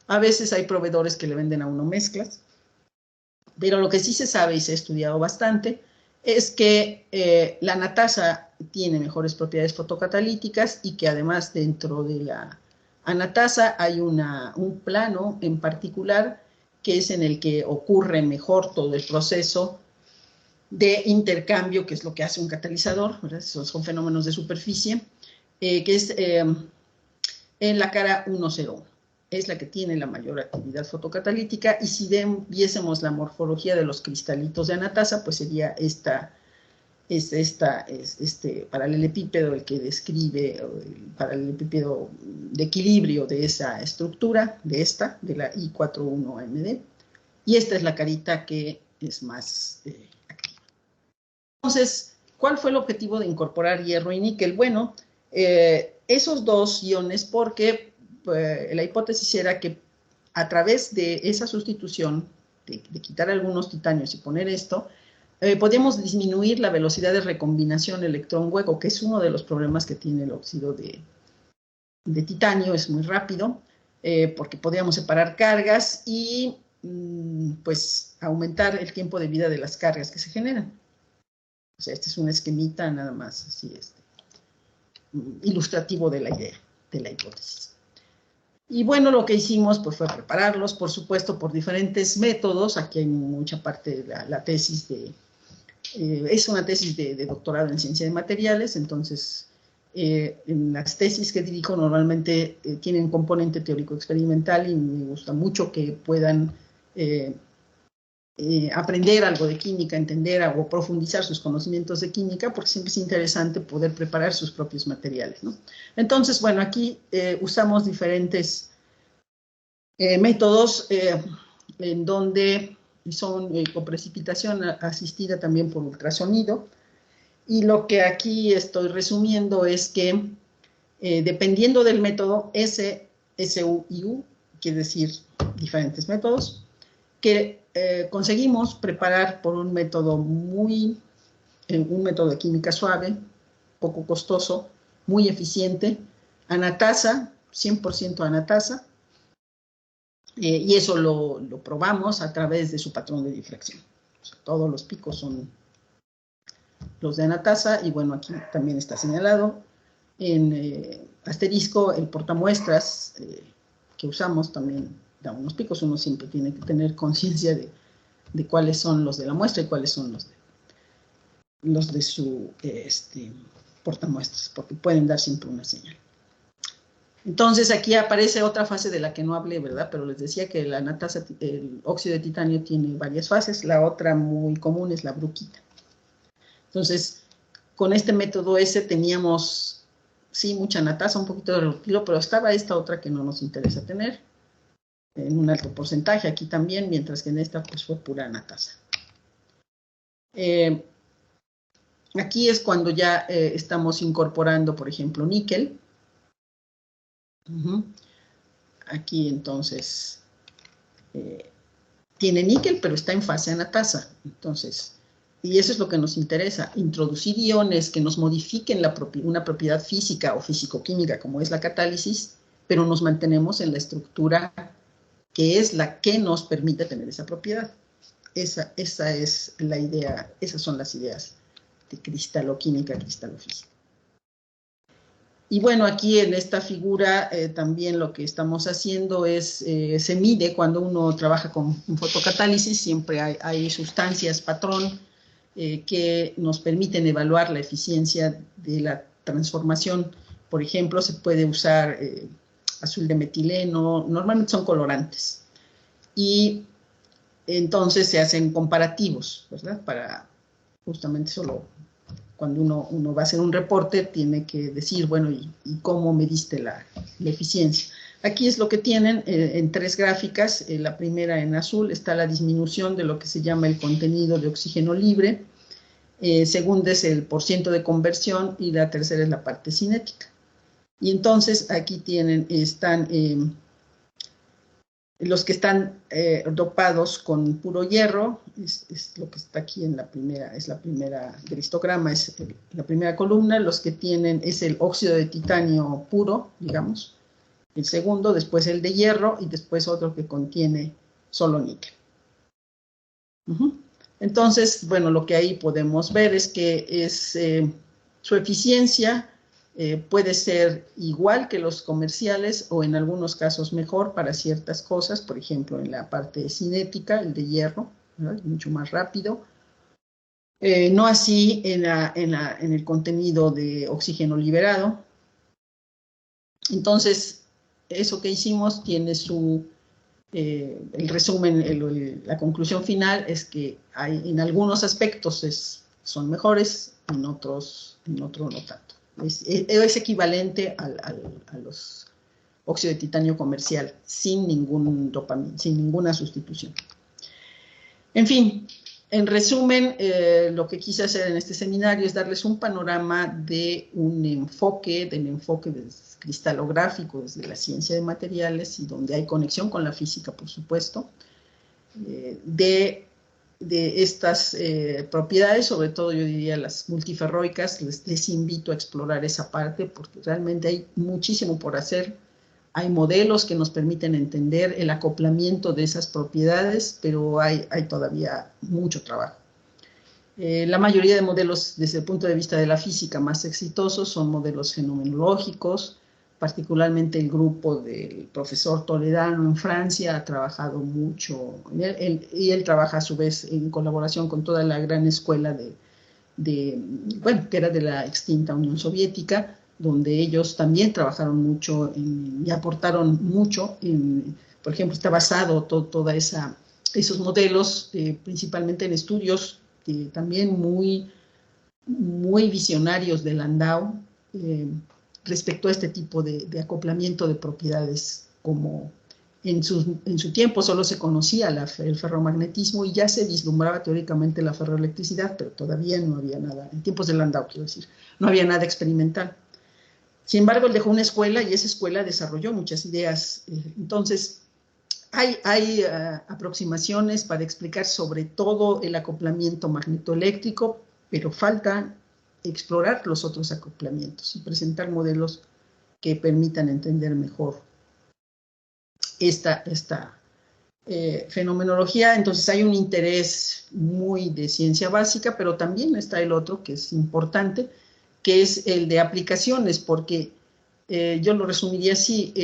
A veces hay proveedores que le venden a uno mezclas, pero lo que sí se sabe y se ha estudiado bastante es que la anatasa tiene mejores propiedades fotocatalíticas y que además dentro de la anatasa hay un plano en particular que es en el que ocurre mejor todo el proceso de intercambio, que es lo que hace un catalizador, ¿verdad? Esos son fenómenos de superficie, que es en la cara 101. Es la que tiene la mayor actividad fotocatalítica, y si viésemos la morfología de los cristalitos de anatasa, pues sería este paralelepípedo el que describe el paralelepípedo de equilibrio de esa estructura, de la I41AMD, y esta es la carita que es más activa. Entonces, ¿cuál fue el objetivo de incorporar hierro y níquel? Bueno, esos dos iones, porque la hipótesis era que a través de esa sustitución, de quitar algunos titanios y poner esto, podíamos disminuir la velocidad de recombinación electrón-hueco, que es uno de los problemas que tiene el óxido de titanio, es muy rápido, porque podíamos separar cargas y pues aumentar el tiempo de vida de las cargas que se generan. O sea, este es un esquemita nada más así ilustrativo de la idea, de la hipótesis. Y bueno, lo que hicimos pues fue prepararlos, por supuesto, por diferentes métodos. Aquí hay mucha parte de la tesis es una tesis de doctorado en ciencia de materiales, entonces en las tesis que dirijo normalmente tienen componente teórico experimental, y me gusta mucho que puedan aprender algo de química, entender o profundizar sus conocimientos de química, porque siempre es interesante poder preparar sus propios materiales, ¿no? Entonces, bueno, aquí usamos diferentes métodos en donde son coprecipitación asistida también por ultrasonido, y lo que aquí estoy resumiendo es que dependiendo del método S, SU y U, quiere decir diferentes métodos, que conseguimos preparar por un método un método de química suave, poco costoso, muy eficiente, anatasa, 100% anatasa, y eso lo probamos a través de su patrón de difracción. O sea, todos los picos son los de anatasa, y bueno, aquí también está señalado en asterisco el portamuestras que usamos también da unos picos. Uno siempre tiene que tener conciencia de cuáles son los de la muestra y cuáles son los de su portamuestras, porque pueden dar siempre una señal. Entonces aquí aparece otra fase de la que no hablé, ¿verdad? Pero les decía que la anatasa, el óxido de titanio tiene varias fases. La otra muy común es la bruquita. Entonces, con este método S teníamos, sí, mucha anatasa, un poquito de rutilo, pero estaba esta otra que no nos interesa tener, en un alto porcentaje aquí también, mientras que en esta pues fue pura anatasa. Aquí es cuando ya estamos incorporando, por ejemplo, níquel. Aquí entonces tiene níquel, pero está en fase anatasa. Entonces, y eso es lo que nos interesa, introducir iones que nos modifiquen una propiedad física o físico-química, como es la catálisis, pero nos mantenemos en la estructura que es la que nos permite tener esa propiedad. Esa es la idea, esas son las ideas de cristaloquímica, cristalofísica. Y bueno, aquí en esta figura también lo que estamos haciendo es, se mide cuando uno trabaja con fotocatálisis, siempre hay sustancias patrón que nos permiten evaluar la eficiencia de la transformación. Por ejemplo, se puede usar azul de metileno, normalmente son colorantes. Y entonces se hacen comparativos, ¿verdad? Para justamente eso cuando uno va a hacer un reporte, tiene que decir, bueno, ¿y cómo mediste la eficiencia? Aquí es lo que tienen en 3 gráficas. La primera en azul está la disminución de lo que se llama el contenido de oxígeno libre. Segunda es el % de conversión y la tercera es la parte cinética. Y entonces aquí están los que están dopados con puro hierro, es lo que está aquí en la primera, del histograma, es la primera columna. Los que tienen es el óxido de titanio puro, digamos, el segundo, después el de hierro y después otro que contiene solo níquel. Entonces, bueno, lo que ahí podemos ver es que su eficiencia puede ser igual que los comerciales o en algunos casos mejor para ciertas cosas, por ejemplo, en la parte cinética, el de hierro, ¿verdad? Mucho más rápido. No así en el contenido de oxígeno liberado. Entonces, eso que hicimos tiene el resumen, la conclusión final es que en algunos aspectos son mejores, en otros no tanto. Es equivalente a los óxido de titanio comercial, sin ninguna sustitución. En fin, en resumen, lo que quise hacer en este seminario es darles un panorama del enfoque cristalográfico desde la ciencia de materiales y donde hay conexión con la física, por supuesto, de estas propiedades, sobre todo yo diría las multiferroicas. Les invito a explorar esa parte porque realmente hay muchísimo por hacer. Hay modelos que nos permiten entender el acoplamiento de esas propiedades, pero hay todavía mucho trabajo. La mayoría de modelos, desde el punto de vista de la física, más exitosos son modelos fenomenológicos. Particularmente el grupo del profesor Toledano en Francia ha trabajado mucho, y él trabaja a su vez en colaboración con toda la gran escuela que era de la extinta Unión Soviética, donde ellos también trabajaron mucho y aportaron mucho. Por ejemplo, está basado todos esos modelos, principalmente en estudios también muy, muy visionarios de Landau, respecto a este tipo de acoplamiento de propiedades. Como en su tiempo solo se conocía el ferromagnetismo y ya se vislumbraba teóricamente la ferroelectricidad, pero todavía no había nada, en tiempos de Landau quiero decir, no había nada experimental. Sin embargo, él dejó una escuela y esa escuela desarrolló muchas ideas. Entonces, hay aproximaciones para explicar sobre todo el acoplamiento magnetoeléctrico, pero falta explorar los otros acoplamientos y presentar modelos que permitan entender mejor esta fenomenología. Entonces hay un interés muy de ciencia básica, pero también está el otro que es importante, que es el de aplicaciones, porque yo lo resumiría así.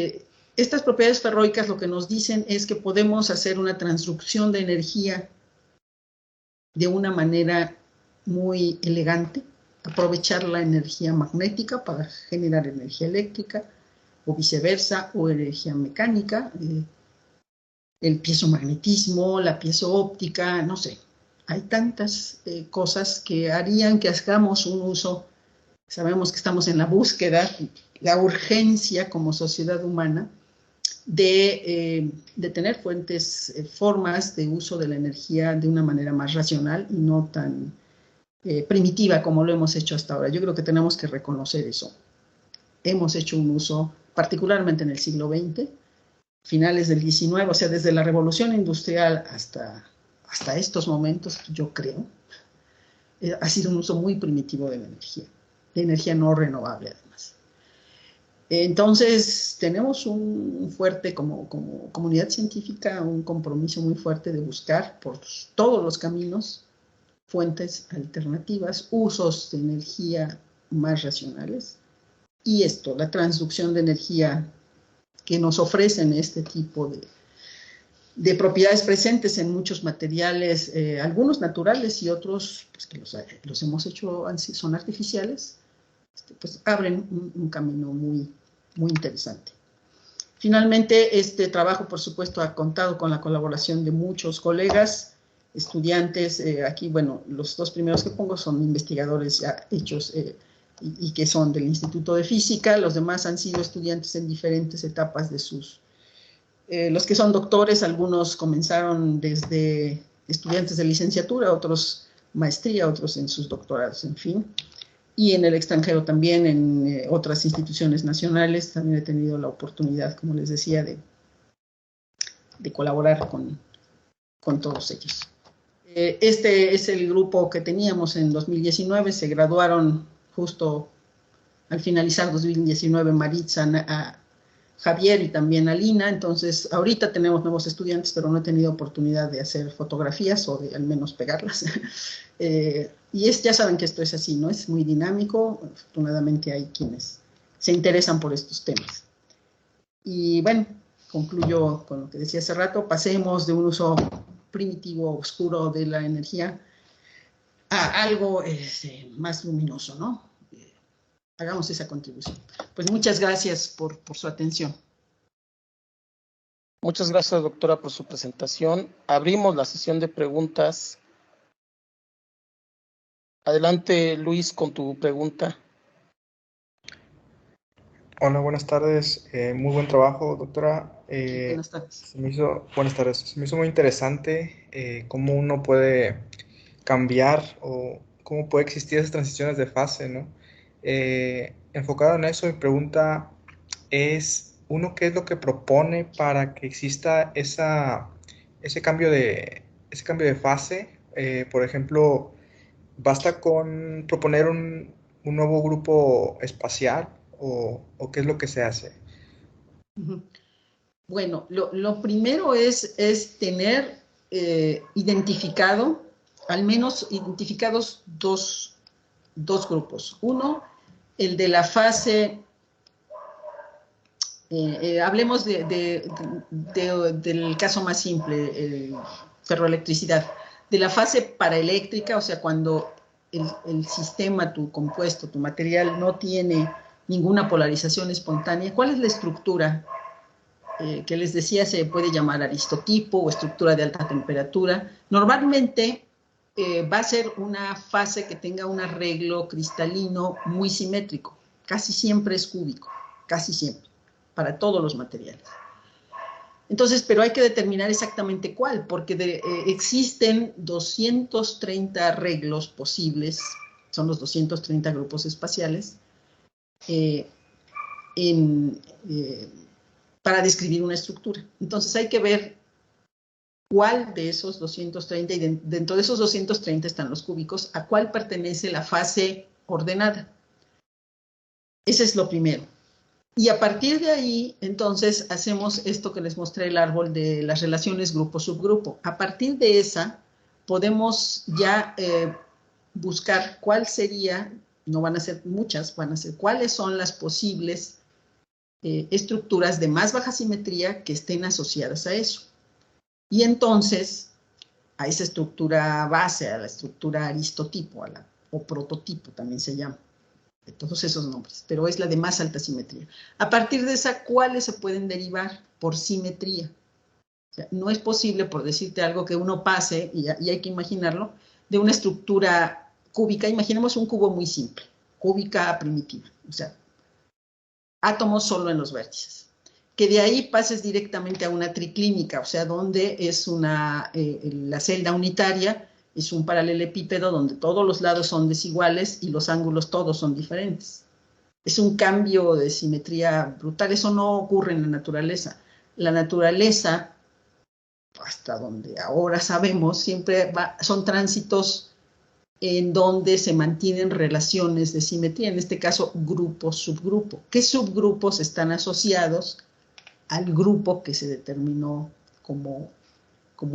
Estas propiedades ferroicas lo que nos dicen es que podemos hacer una transducción de energía de una manera muy elegante, aprovechar la energía magnética para generar energía eléctrica, o viceversa, o energía mecánica, el piezomagnetismo, la piezoóptica, no sé. Hay tantas cosas que harían que hagamos un uso. Sabemos que estamos en la búsqueda, la urgencia como sociedad humana de tener formas de uso de la energía de una manera más racional y no tan primitiva como lo hemos hecho hasta ahora. Yo creo que tenemos que reconocer eso. Hemos hecho un uso, particularmente en el siglo XX, finales del XIX, o sea, desde la revolución industrial hasta estos momentos, yo creo, ha sido un uso muy primitivo de energía no renovable además. Entonces, tenemos un fuerte, como comunidad científica, un compromiso muy fuerte de buscar por todos los caminos fuentes alternativas, usos de energía más racionales, y la transducción de energía que nos ofrecen este tipo de propiedades presentes en muchos materiales, algunos naturales y otros pues, que los hemos hecho, son artificiales, pues abren un camino muy, muy interesante. Finalmente, este trabajo, por supuesto, ha contado con la colaboración de muchos colegas. estudiantes, aquí, bueno, los dos primeros que pongo son investigadores ya hechos y que son del Instituto de Física, los demás han sido estudiantes en diferentes etapas de sus... los que son doctores, algunos comenzaron desde estudiantes de licenciatura, otros maestría, otros en sus doctorados, en fin. Y en el extranjero también, en otras instituciones nacionales, también he tenido la oportunidad, como les decía, de colaborar con todos ellos. Este es el grupo que teníamos en 2019, se graduaron justo al finalizar 2019 Maritza, a Javier y también a Lina, entonces ahorita tenemos nuevos estudiantes, pero no he tenido oportunidad de hacer fotografías o de al menos pegarlas. Y ya saben que esto es así, ¿no? Es muy dinámico, afortunadamente hay quienes se interesan por estos temas. Y bueno, concluyo con lo que decía hace rato, pasemos de un uso primitivo, oscuro de la energía a algo más luminoso, ¿no? Hagamos esa contribución. Pues muchas gracias por su atención. Muchas gracias, doctora, por su presentación. Abrimos la sesión de preguntas. Adelante, Luis, con tu pregunta. Hola, buenas tardes. Muy buen trabajo, doctora. Buenas tardes. Buenas tardes. Se me hizo muy interesante cómo uno puede cambiar o cómo puede existir esas transiciones de fase, ¿no? Enfocado en eso, mi pregunta es, ¿qué es lo que propone para que exista ese cambio de fase? Por ejemplo, ¿basta con proponer un nuevo grupo espacial o qué es lo que se hace? Bueno, lo primero es tener identificado, al menos identificados dos grupos. Uno, el de la fase, hablemos del caso más simple, ferroelectricidad, de la fase paraeléctrica, o sea, cuando el sistema, tu compuesto, tu material no tiene ninguna polarización espontánea. ¿Cuál es la estructura? Que les decía, se puede llamar aristotipo o estructura de alta temperatura. Normalmente va a ser una fase que tenga un arreglo cristalino muy simétrico. Casi siempre es cúbico, casi siempre, para todos los materiales. Entonces, pero hay que determinar exactamente cuál, porque existen 230 arreglos posibles, son los 230 grupos espaciales, para describir una estructura. Entonces hay que ver cuál de esos 230, y dentro de esos 230 están los cúbicos, a cuál pertenece la fase ordenada. Ese es lo primero. Y a partir de ahí, entonces, hacemos esto que les mostré, el árbol de las relaciones grupo-subgrupo. A partir de esa, podemos ya buscar cuál sería, no van a ser muchas, van a ser cuáles son las posibles estructuras de más baja simetría que estén asociadas a eso. Y entonces, a esa estructura base, a la estructura aristotipo, o prototipo también se llama, de todos esos nombres, pero es la de más alta simetría. A partir de esa, ¿cuáles se pueden derivar por simetría? O sea, no es posible, por decirte algo, que uno pase, y hay que imaginarlo, de una estructura cúbica, imaginemos un cubo muy simple, cúbica primitiva, o sea, átomos solo en los vértices. Que de ahí pases directamente a una triclínica, o sea, donde es la celda unitaria, es un paralelepípedo donde todos los lados son desiguales y los ángulos todos son diferentes. Es un cambio de simetría brutal, eso no ocurre en la naturaleza. La naturaleza, hasta donde ahora sabemos, siempre son tránsitos en donde se mantienen relaciones de simetría, en este caso grupo-subgrupo. ¿Qué subgrupos están asociados al grupo que se determinó como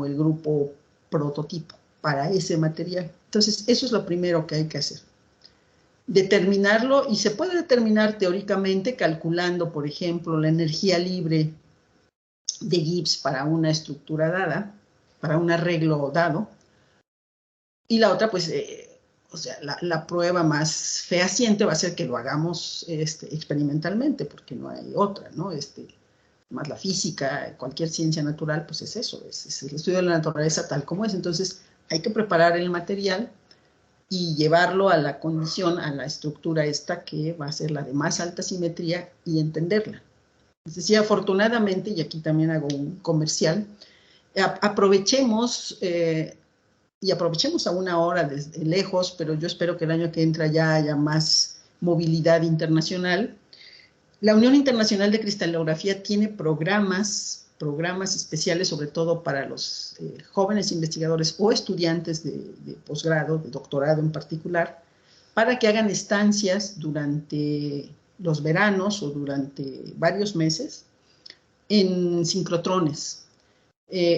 el grupo prototipo para ese material? Entonces, eso es lo primero que hay que hacer. Determinarlo, y se puede determinar teóricamente calculando, por ejemplo, la energía libre de Gibbs para una estructura dada, para un arreglo dado. Y la otra, pues, o sea, la prueba más fehaciente va a ser que lo hagamos experimentalmente, porque no hay otra, ¿no? Más la física, cualquier ciencia natural, pues es eso, es el estudio de la naturaleza tal como es. Entonces, Hay que preparar el material y llevarlo a la condición, a la estructura esta que va a ser la de más alta simetría y entenderla. Es decir, afortunadamente, y aquí también hago un comercial, aprovechemos a una hora desde lejos, pero yo espero que el año que entra ya haya más movilidad internacional. La Unión Internacional de Cristalografía tiene programas especiales, sobre todo para los jóvenes investigadores o estudiantes de posgrado, de doctorado en particular, para que hagan estancias durante los veranos o durante varios meses en sincrotrones.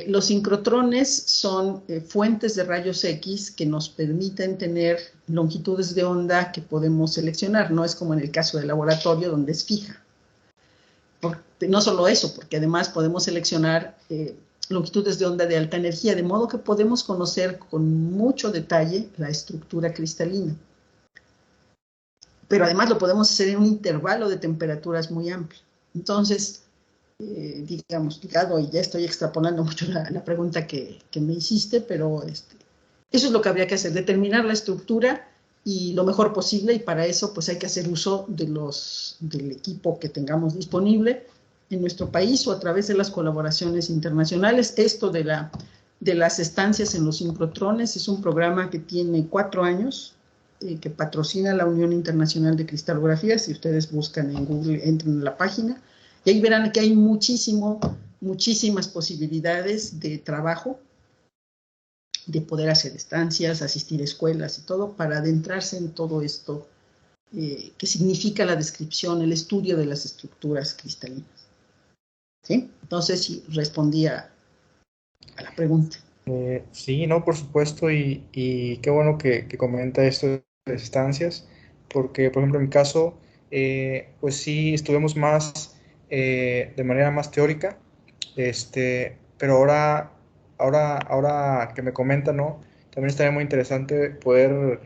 Los sincrotrones son fuentes de rayos X que nos permiten tener longitudes de onda que podemos seleccionar. No es como en el caso del laboratorio, donde es fija. No solo eso, porque además podemos seleccionar longitudes de onda de alta energía, de modo que podemos conocer con mucho detalle la estructura cristalina. Pero además lo podemos hacer en un intervalo de temperaturas muy amplio. Entonces, digamos, y ya estoy extrapolando mucho la pregunta que me hiciste, pero eso es lo que habría que hacer, determinar la estructura y lo mejor posible, y para eso pues hay que hacer uso del equipo que tengamos disponible en nuestro país o a través de las colaboraciones internacionales. Esto de las estancias en los sincrotrones es un programa que tiene 4 años, que patrocina la Unión Internacional de Cristalografía. Si ustedes buscan en Google, entren a la página, y ahí verán que hay muchísimas posibilidades de trabajo, de poder hacer estancias, asistir a escuelas y todo, para adentrarse en todo esto que significa la descripción, el estudio de las estructuras cristalinas. ¿Sí? Entonces, sí, respondí a la pregunta. Sí, no, por supuesto, y qué bueno que comenta esto de las estancias, porque, por ejemplo, en mi caso, pues sí, estudiamos más de manera más teórica, pero ahora que me comentan, ¿no? También estaría muy interesante poder,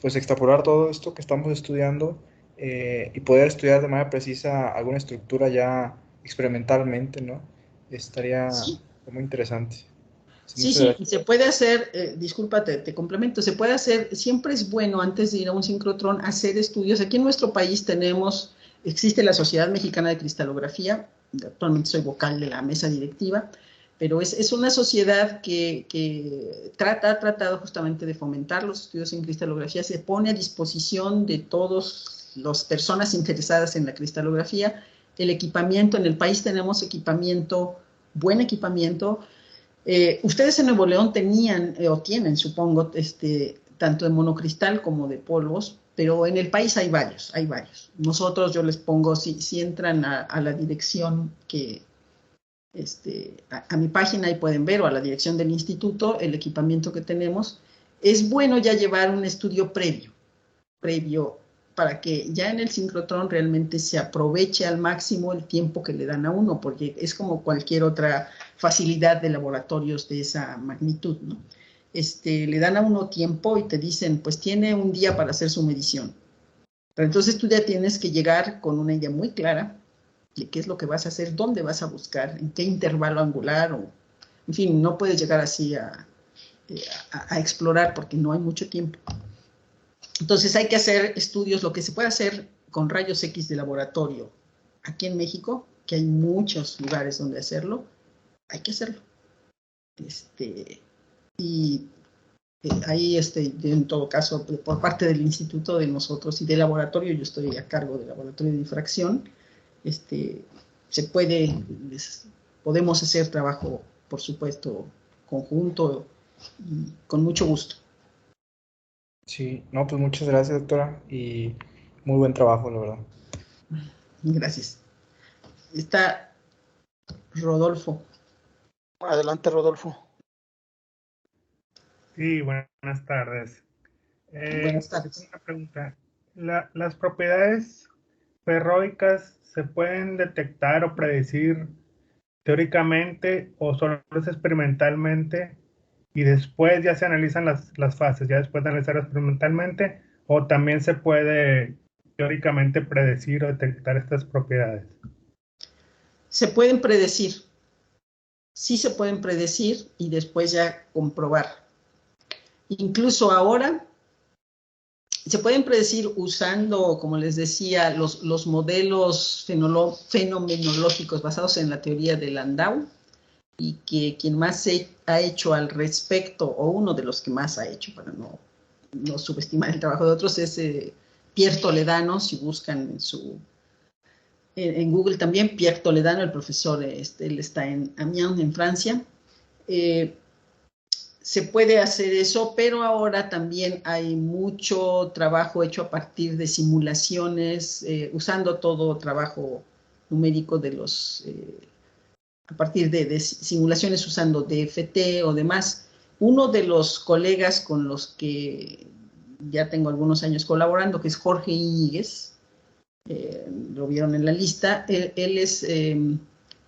pues, extrapolar todo esto que estamos estudiando y poder estudiar de manera precisa alguna estructura ya experimentalmente, ¿no? Estaría Sí. muy interesante. Sí, se puede hacer, discúlpate, te complemento, se puede hacer, siempre es bueno antes de ir a un sincrotrón hacer estudios. Aquí en nuestro país existe la Sociedad Mexicana de Cristalografía, actualmente soy vocal de la mesa directiva, pero es una sociedad que ha tratado justamente de fomentar los estudios en cristalografía, se pone a disposición de todas las personas interesadas en la cristalografía. El equipamiento, en el país tenemos buen equipamiento. Ustedes en Nuevo León tenían, o tienen, supongo, tanto de monocristal como de polvos, pero en el país hay varios. Nosotros, yo les pongo, si entran a la dirección a mi página, y pueden ver, o a la dirección del instituto, el equipamiento que tenemos. Es bueno ya llevar un estudio previo, para que ya en el sincrotrón realmente se aproveche al máximo el tiempo que le dan a uno, porque es como cualquier otra facilidad de laboratorios de esa magnitud, ¿no? Le dan a uno tiempo y te dicen, pues tiene un día para hacer su medición. Pero entonces tú ya tienes que llegar con una idea muy clara de qué es lo que vas a hacer, dónde vas a buscar, en qué intervalo angular, o en fin, no puedes llegar así a explorar porque no hay mucho tiempo. Entonces hay que hacer estudios, lo que se puede hacer con rayos X de laboratorio aquí en México, que hay muchos lugares donde hacerlo, hay que hacerlo. Y ahí, en todo caso, por parte del instituto de nosotros y del laboratorio, yo estoy a cargo del laboratorio de difracción, podemos hacer trabajo, por supuesto, conjunto y con mucho gusto. Sí, no, pues muchas gracias, doctora, y muy buen trabajo, la verdad. Gracias. Está Rodolfo. Adelante, Rodolfo. Sí, buenas tardes. Buenas tardes. Una pregunta. ¿Las propiedades ferroicas se pueden detectar o predecir teóricamente o solo es experimentalmente y después ya se analizan las fases, ya después de analizar experimentalmente, o también se puede teóricamente predecir o detectar estas propiedades? Se pueden predecir, sí se pueden predecir y después ya comprobar. Incluso ahora se pueden predecir usando, como les decía, los modelos fenomenológicos basados en la teoría de Landau, y que quien más ha hecho al respecto, o uno de los que más ha hecho, para no subestimar el trabajo de otros, es Pierre Toledano. Si buscan en Google también, Pierre Toledano, el profesor, él está en Amiens, en Francia. Se puede hacer eso, pero ahora también hay mucho trabajo hecho a partir de simulaciones, usando todo trabajo numérico a partir de simulaciones usando DFT o demás. Uno de los colegas con los que ya tengo algunos años colaborando, que es Jorge Íñiguez, lo vieron en la lista, él es,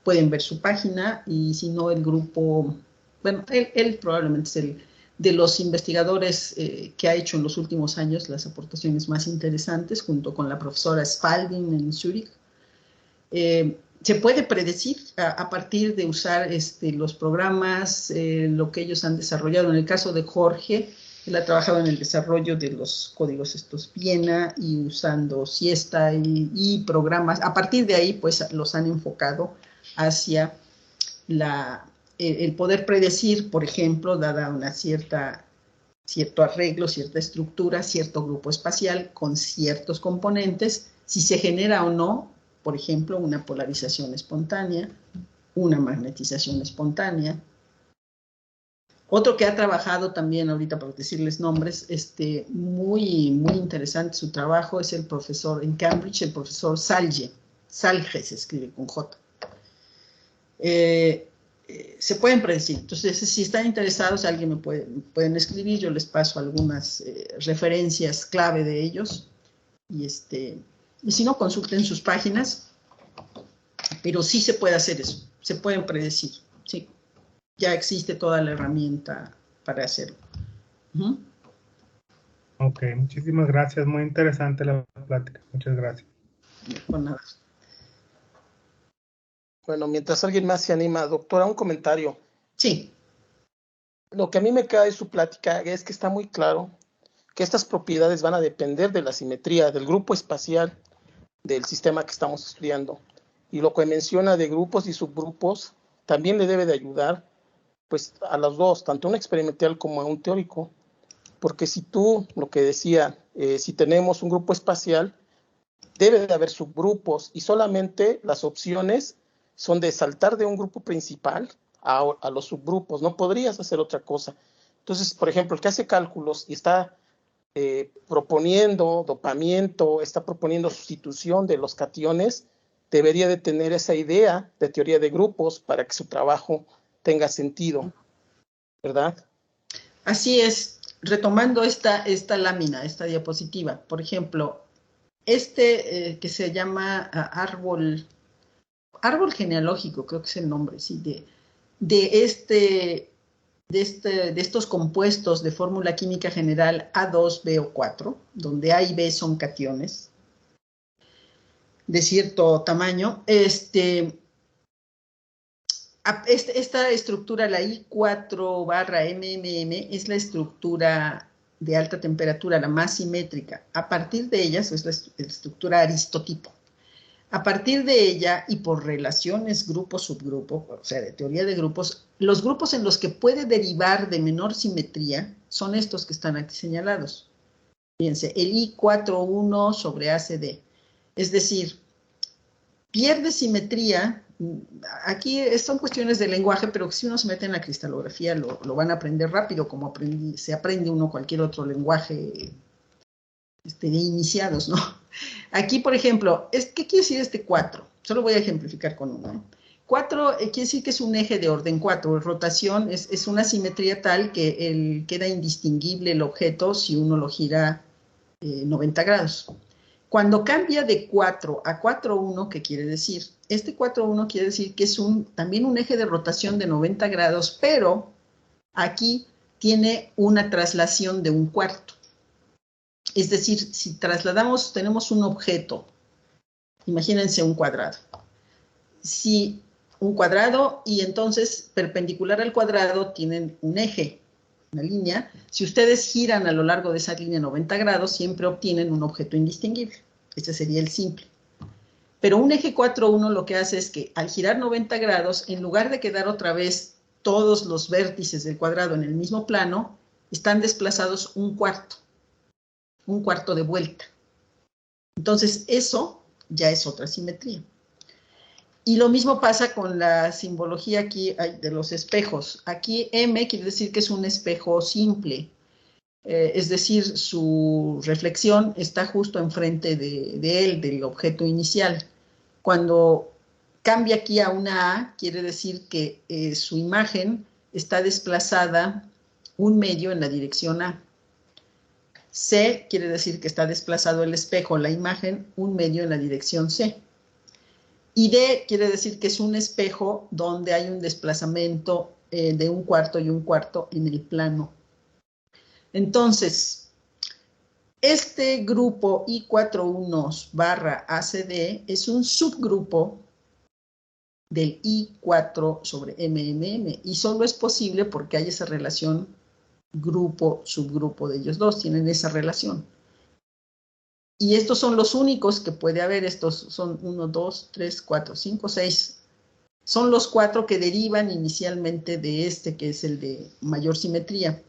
pueden ver su página, y si no, el grupo, bueno, él probablemente es el de los investigadores que ha hecho en los últimos años las aportaciones más interesantes, junto con la profesora Spalding en Zúrich. Se puede predecir a partir de usar los programas, lo que ellos han desarrollado. En el caso de Jorge, él ha trabajado en el desarrollo de los códigos estos Viena, y usando Siesta y programas. A partir de ahí, pues, los han enfocado hacia el poder predecir, por ejemplo, dada una cierto arreglo, cierta estructura, cierto grupo espacial con ciertos componentes, si se genera o no, por ejemplo, una polarización espontánea, una magnetización espontánea. Otro que ha trabajado también, ahorita por decirles nombres, muy interesante su trabajo, es el profesor en Cambridge, el profesor Salge se escribe con J. Se pueden predecir. Entonces, si están interesados, alguien me pueden escribir, yo les paso algunas referencias clave de ellos, y si no, consulten sus páginas, pero sí se puede hacer eso, se pueden predecir, sí. Ya existe toda la herramienta para hacerlo. Ok, muchísimas gracias, muy interesante la plática, muchas gracias. Por nada. Bueno, mientras alguien más se anima, doctora, un comentario. Sí. Lo que a mí me queda de su plática es que está muy claro que estas propiedades van a depender de la simetría del grupo espacial del sistema que estamos estudiando. Y lo que menciona de grupos y subgrupos también le debe de ayudar, pues, a los dos, tanto a un experimental como a un teórico. Porque si tú, lo que decía, si tenemos un grupo espacial, debe de haber subgrupos, y solamente las opciones son de saltar de un grupo principal a los subgrupos. No podrías hacer otra cosa. Entonces, por ejemplo, el que hace cálculos y está proponiendo dopamiento, está proponiendo sustitución de los cationes, debería de tener esa idea de teoría de grupos para que su trabajo tenga sentido, ¿verdad? Así es. Retomando esta lámina, esta diapositiva, por ejemplo, que se llama árbol genealógico, creo que es el nombre, sí, de estos compuestos de fórmula química general A2, B o 4, donde A y B son cationes de cierto tamaño. Esta estructura, la I4/MMM, es la estructura de alta temperatura, la más simétrica. A partir de ellas, es la estructura aristotipo. A partir de ella, y por relaciones grupo-subgrupo, o sea, de teoría de grupos, los grupos en los que puede derivar de menor simetría son estos que están aquí señalados. Fíjense, el I41 sobre ACD. Es decir, pierde simetría. Aquí son cuestiones de lenguaje, pero si uno se mete en la cristalografía lo van a aprender rápido, como se aprende uno cualquier otro lenguaje de iniciados, ¿no? Aquí, por ejemplo, ¿qué quiere decir este 4? Solo voy a ejemplificar con uno. 4 quiere decir que es un eje de orden 4. Rotación es una simetría tal que queda indistinguible el objeto si uno lo gira 90 grados. Cuando cambia de 4 a 4,1, ¿qué quiere decir? Este 4,1 quiere decir que es también un eje de rotación de 90 grados, pero aquí tiene una traslación de 1/4. Es decir, si tenemos un objeto, imagínense un cuadrado. Si un cuadrado, y entonces perpendicular al cuadrado tienen un eje, una línea. Si ustedes giran a lo largo de esa línea 90 grados, siempre obtienen un objeto indistinguible. Este sería el simple. Pero un eje 4,1 lo que hace es que al girar 90 grados, en lugar de quedar otra vez todos los vértices del cuadrado en el mismo plano, están desplazados un cuarto de vuelta. Entonces, eso ya es otra simetría. Y lo mismo pasa con la simbología aquí de los espejos. Aquí M quiere decir que es un espejo simple. Es decir, su reflexión está justo enfrente de él, del objeto inicial. Cuando cambia aquí a una A, quiere decir que su imagen está desplazada un medio en la dirección A. C quiere decir que está desplazado el espejo, la imagen, un medio en la dirección C. Y D quiere decir que es un espejo donde hay un desplazamiento de un cuarto y un cuarto en el plano. Entonces, este grupo I41 barra ACD es un subgrupo del I4 sobre MMM y solo es posible porque hay esa relación grupo-subgrupo de ellos dos, tienen esa relación. Y estos son los únicos que puede haber, estos son 1, 2, 3, 4, 5, 6. Son los 4 que derivan inicialmente de este, que es el de mayor simetría.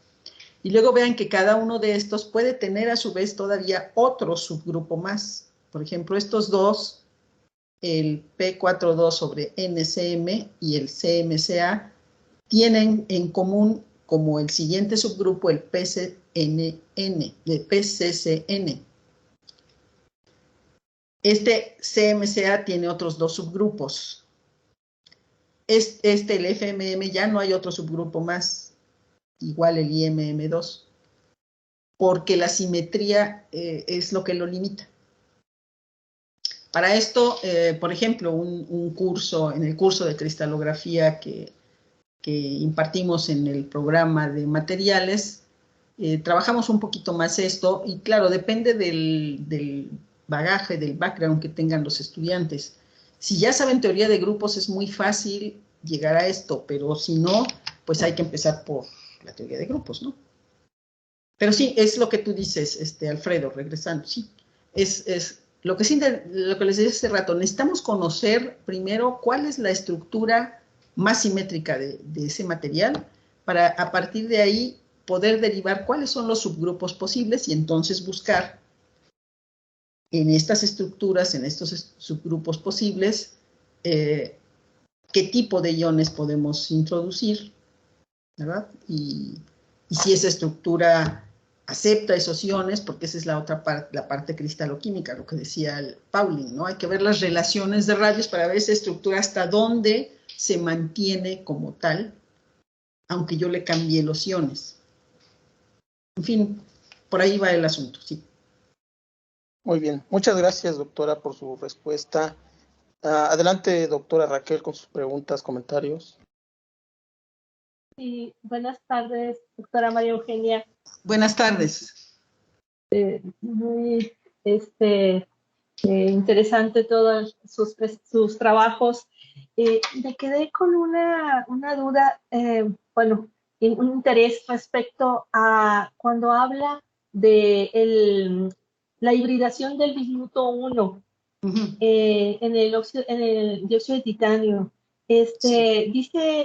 Y luego vean que cada uno de estos puede tener a su vez todavía otro subgrupo más. Por ejemplo, estos dos, el P42 sobre NCM y el CMCA, tienen en común como el siguiente subgrupo el PCCN. Este CMCA tiene otros dos subgrupos. El FMM, ya no hay otro subgrupo más. Igual el IMM2, porque la simetría es lo que lo limita. Para esto, por ejemplo, en el curso de cristalografía que impartimos en el programa de materiales, trabajamos un poquito más esto, y claro, depende del bagaje, del background que tengan los estudiantes. Si ya saben teoría de grupos, es muy fácil llegar a esto, pero si no, pues hay que empezar por la teoría de grupos, ¿no? Pero sí, es lo que tú dices, Alfredo, regresando, sí. Es lo que les decía hace rato, necesitamos conocer primero cuál es la estructura más simétrica de ese material, para a partir de ahí poder derivar cuáles son los subgrupos posibles y entonces buscar en estas estructuras, en estos subgrupos posibles, qué tipo de iones podemos introducir, ¿verdad? Y si esa estructura acepta esos iones, porque esa es la otra parte, la parte cristaloquímica, lo que decía el Pauling, ¿no? Hay que ver las relaciones de radios para ver esa estructura hasta dónde se mantiene como tal, aunque yo le cambié los iones. En fin, por ahí va el asunto, sí. Muy bien, muchas gracias, doctora, por su respuesta. Adelante, doctora Raquel, con sus preguntas, comentarios. Sí, buenas tardes, doctora María Eugenia. Buenas tardes. Muy interesante todos sus trabajos. Me quedé con una duda, bueno, un interés respecto a cuando habla de la hibridación del bismuto 1 en el dióxido de titanio. Sí.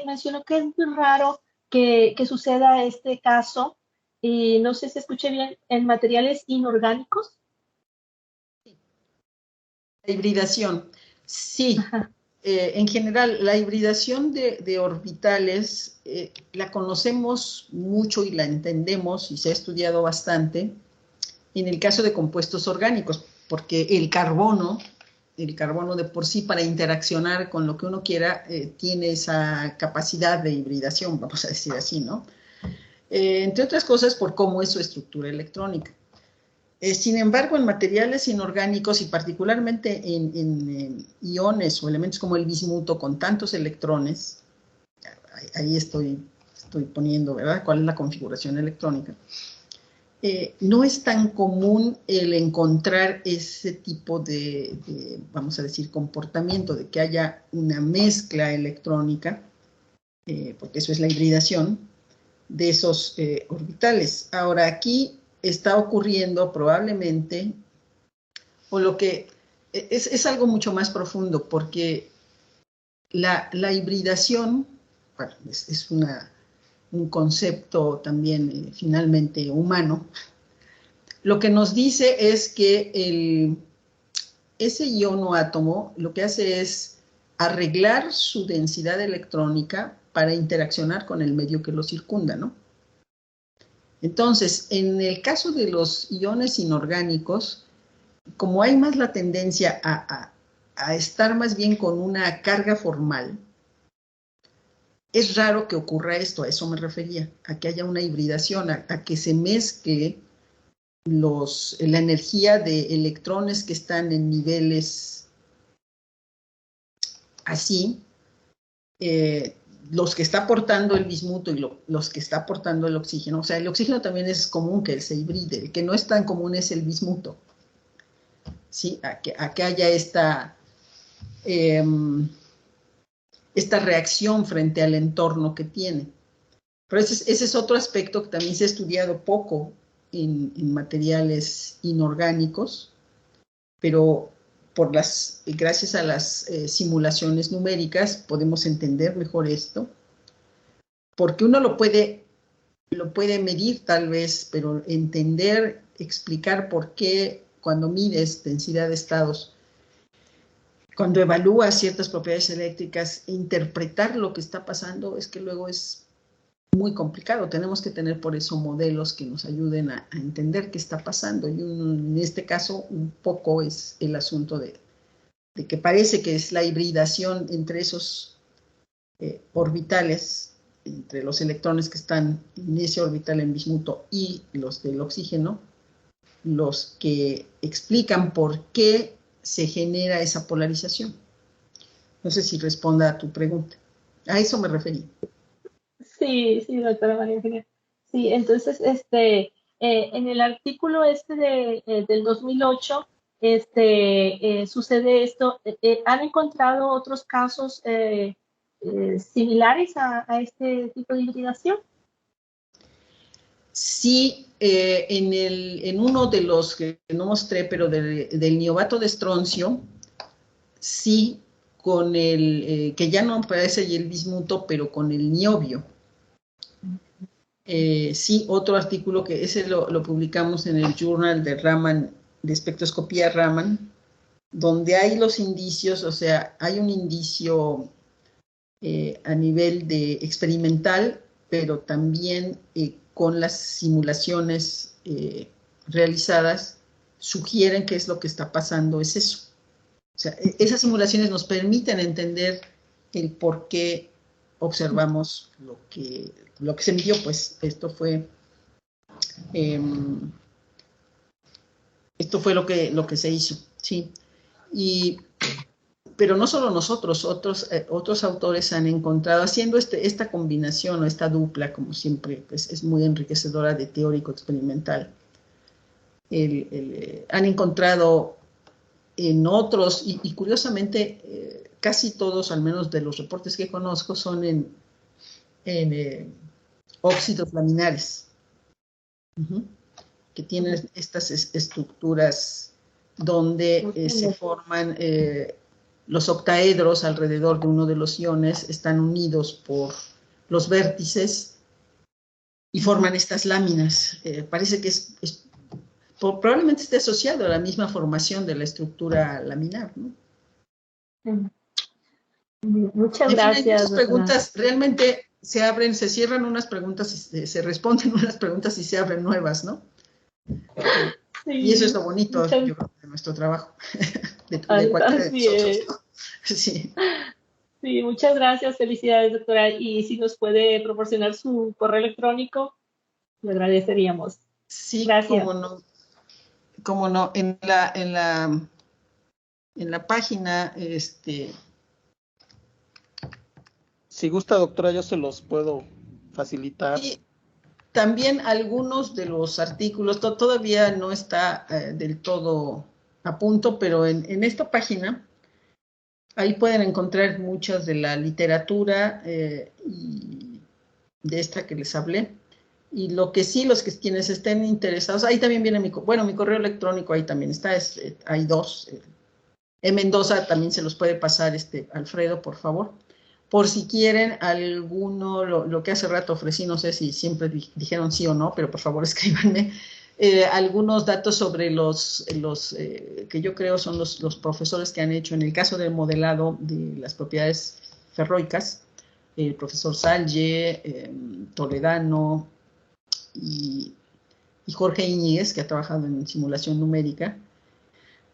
Mencionó que es muy raro que suceda este caso, y no sé si escuché bien, en materiales inorgánicos. La hibridación, sí. En general, la hibridación de orbitales la conocemos mucho y la entendemos y se ha estudiado bastante en el caso de compuestos orgánicos, porque el carbono de por sí, para interaccionar con lo que uno quiera, tiene esa capacidad de hibridación, vamos a decir así, ¿no? Entre otras cosas, por cómo es su estructura electrónica. Sin embargo, en materiales inorgánicos y particularmente en iones o elementos como el bismuto con tantos electrones, ahí estoy poniendo, ¿verdad?, cuál es la configuración electrónica. No es tan común el encontrar ese tipo de, vamos a decir, comportamiento, de que haya una mezcla electrónica, porque eso es la hibridación, de esos orbitales. Ahora, aquí está ocurriendo probablemente, o lo que es algo mucho más profundo, porque la hibridación, bueno, es un concepto también finalmente humano. Lo que nos dice es que ese ion o átomo lo que hace es arreglar su densidad electrónica para interaccionar con el medio que lo circunda, ¿no? Entonces, en el caso de los iones inorgánicos, como hay más la tendencia a estar más bien con una carga formal, es raro que ocurra esto, a eso me refería, a que haya una hibridación, a que se mezcle la energía de electrones que están en niveles así, los que está aportando el bismuto y los que está aportando el oxígeno. O sea, el oxígeno también es común que se hibride, el que no es tan común es el bismuto. ¿Sí? A que haya esta reacción frente al entorno que tiene. Pero ese es otro aspecto que también se ha estudiado poco en materiales inorgánicos, pero gracias a las simulaciones numéricas podemos entender mejor esto, porque uno lo puede medir tal vez, pero entender, explicar por qué cuando mides densidad de estados, cuando evalúas ciertas propiedades eléctricas, interpretar lo que está pasando es que luego es muy complicado. Tenemos que tener por eso modelos que nos ayuden a entender qué está pasando. Y en este caso, un poco es el asunto de que parece que es la hibridación entre esos orbitales, entre los electrones que están en ese orbital en bismuto y los del oxígeno, los que explican por qué se genera esa polarización. No sé si responda a tu pregunta. A eso me referí. Sí, sí, doctora María Eugenia. Sí, entonces, en el artículo del 2008, sucede esto. ¿Han encontrado otros casos similares a este tipo de hibridación? Sí, en uno de los que no mostré, pero del niobato de estroncio, sí, con que ya no aparece ahí el bismuto, pero con el niobio. Sí, otro artículo que ese lo publicamos en el Journal de Raman, de espectroscopía Raman, donde hay los indicios, o sea, hay un indicio a nivel de experimental, pero también con las simulaciones realizadas, sugieren que es lo que está pasando, es eso. O sea, esas simulaciones nos permiten entender el por qué observamos lo que se midió, pues esto fue lo que se hizo, ¿sí? Pero no solo nosotros, otros autores han encontrado, haciendo esta combinación o esta dupla, como siempre, pues es muy enriquecedora de teórico experimental. Han encontrado en otros, y curiosamente, casi todos, al menos de los reportes que conozco, son en óxidos laminares, que tienen estas estructuras donde se forman los octaedros alrededor de uno de los iones, están unidos por los vértices y forman estas láminas. Parece que probablemente esté asociado a la misma formación de la estructura laminar, ¿no? Muchas gracias. Hay muchas preguntas, realmente se cierran unas preguntas, y se responden unas preguntas y se abren nuevas, ¿no? Sí, y eso es lo bonito, yo creo, de nuestro trabajo, de cualquiera de nosotros, ¿no? Sí. Sí, muchas gracias, felicidades, doctora. Y si nos puede proporcionar su correo electrónico, le agradeceríamos. Sí, gracias. Cómo no, en la página, Si gusta, doctora, yo se los puedo facilitar. Y también algunos de los artículos, todavía no está del todo a punto, pero en esta página, ahí pueden encontrar muchas de la literatura y de esta que les hablé. Y lo que sí, quienes estén interesados, ahí también viene mi correo electrónico, ahí también está, hay dos. Mendoza también se los puede pasar Alfredo, por favor. Por si quieren alguno, lo que hace rato ofrecí, no sé si siempre dijeron sí o no, pero por favor escríbanme, algunos datos sobre los que yo creo son los profesores que han hecho, en el caso del modelado de las propiedades ferroicas, el profesor Salge, Toledano y Jorge Iñiguez, que ha trabajado en simulación numérica,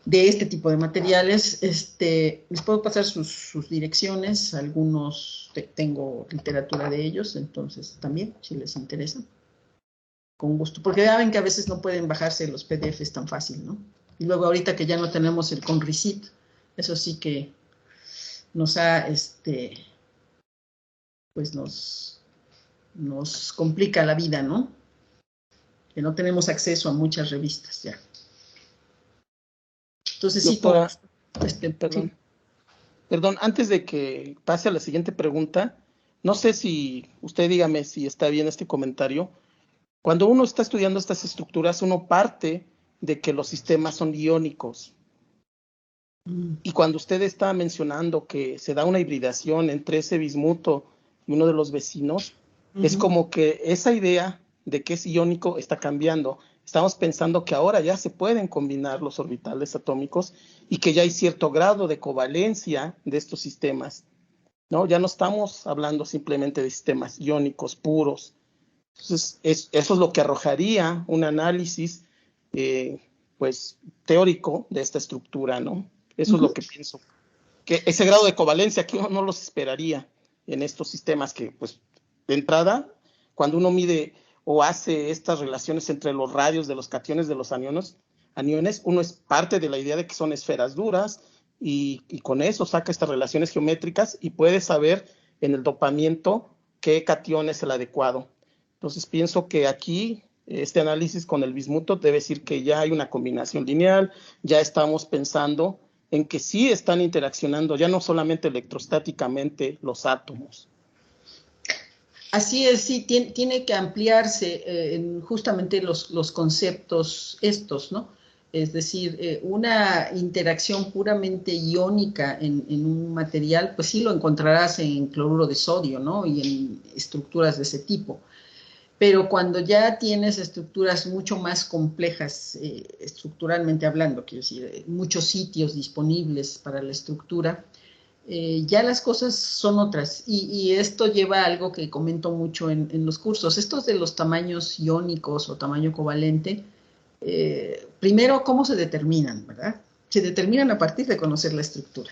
de este tipo de materiales. Les puedo pasar sus direcciones, algunos tengo literatura de ellos, entonces también, si les interesa, con gusto, porque ya ven que a veces no pueden bajarse los PDFs tan fácil, ¿no? Y luego ahorita que ya no tenemos el Conrecit, eso sí que nos ha, pues nos complica la vida, ¿no? Que no tenemos acceso a muchas revistas ya. Entonces Doctora, sí, perdón. sí. Perdón, antes de que pase a la siguiente pregunta, no sé si usted dígame si está bien este comentario. Cuando uno está estudiando estas estructuras, uno parte de que los sistemas son iónicos. Y cuando usted está mencionando que se da una hibridación entre ese bismuto y uno de los vecinos, es como que esa idea de que es iónico está cambiando. Estamos pensando que ahora ya se pueden combinar los orbitales atómicos y que ya hay cierto grado de covalencia de estos sistemas, ¿no? Ya no estamos hablando simplemente de sistemas iónicos puros. Entonces, eso es lo que arrojaría un análisis, pues, teórico de esta estructura, ¿no? Eso es lo que pienso. Que ese grado de covalencia que uno no los esperaría en estos sistemas que, pues, de entrada, cuando uno mide o hace estas relaciones entre los radios de los cationes de los aniones, uno es parte de la idea de que son esferas duras y con eso saca estas relaciones geométricas y puede saber en el dopamiento qué catión es el adecuado. Entonces pienso que aquí este análisis con el bismuto debe decir que ya hay una combinación lineal, ya estamos pensando en que sí están interaccionando, ya no solamente electrostáticamente los átomos. Así es, sí, tiene que ampliarse justamente los conceptos estos, ¿no? Es decir, una interacción puramente iónica en un material, pues sí lo encontrarás en cloruro de sodio, ¿no? Y en estructuras de ese tipo. Pero cuando ya tienes estructuras mucho más complejas, estructuralmente hablando, quiero decir, muchos sitios disponibles para la estructura, ya las cosas son otras. Y esto lleva a algo que comento mucho en los cursos. Estos de los tamaños iónicos o tamaño covalente, primero, ¿cómo se determinan, verdad? Se determinan a partir de conocer la estructura,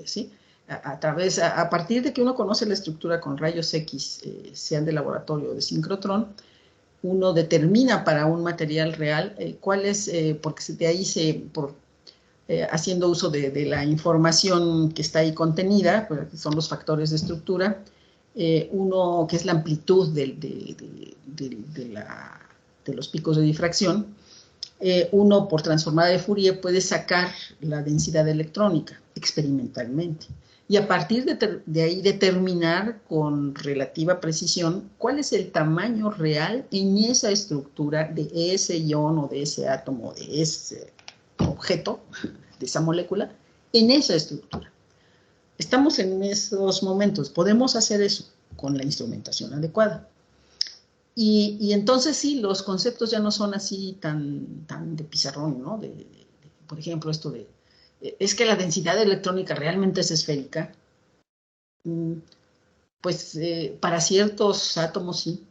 ¿sí? A partir de que uno conoce la estructura con rayos X, sean de laboratorio o de sincrotrón, uno determina para un material real cuál es, porque de ahí haciendo uso de la información que está ahí contenida, que son los factores de estructura, uno que es la amplitud de los picos de difracción, uno por transformada de Fourier puede sacar la densidad electrónica experimentalmente. Y a partir de ahí determinar con relativa precisión cuál es el tamaño real en esa estructura de ese ion o de ese átomo, de ese objeto, de esa molécula, en esa estructura. Estamos en esos momentos, podemos hacer eso con la instrumentación adecuada. Y entonces sí, los conceptos ya no son así tan de pizarrón, ¿no? Por ejemplo, esto de es que la densidad electrónica realmente es esférica. Pues para ciertos átomos sí,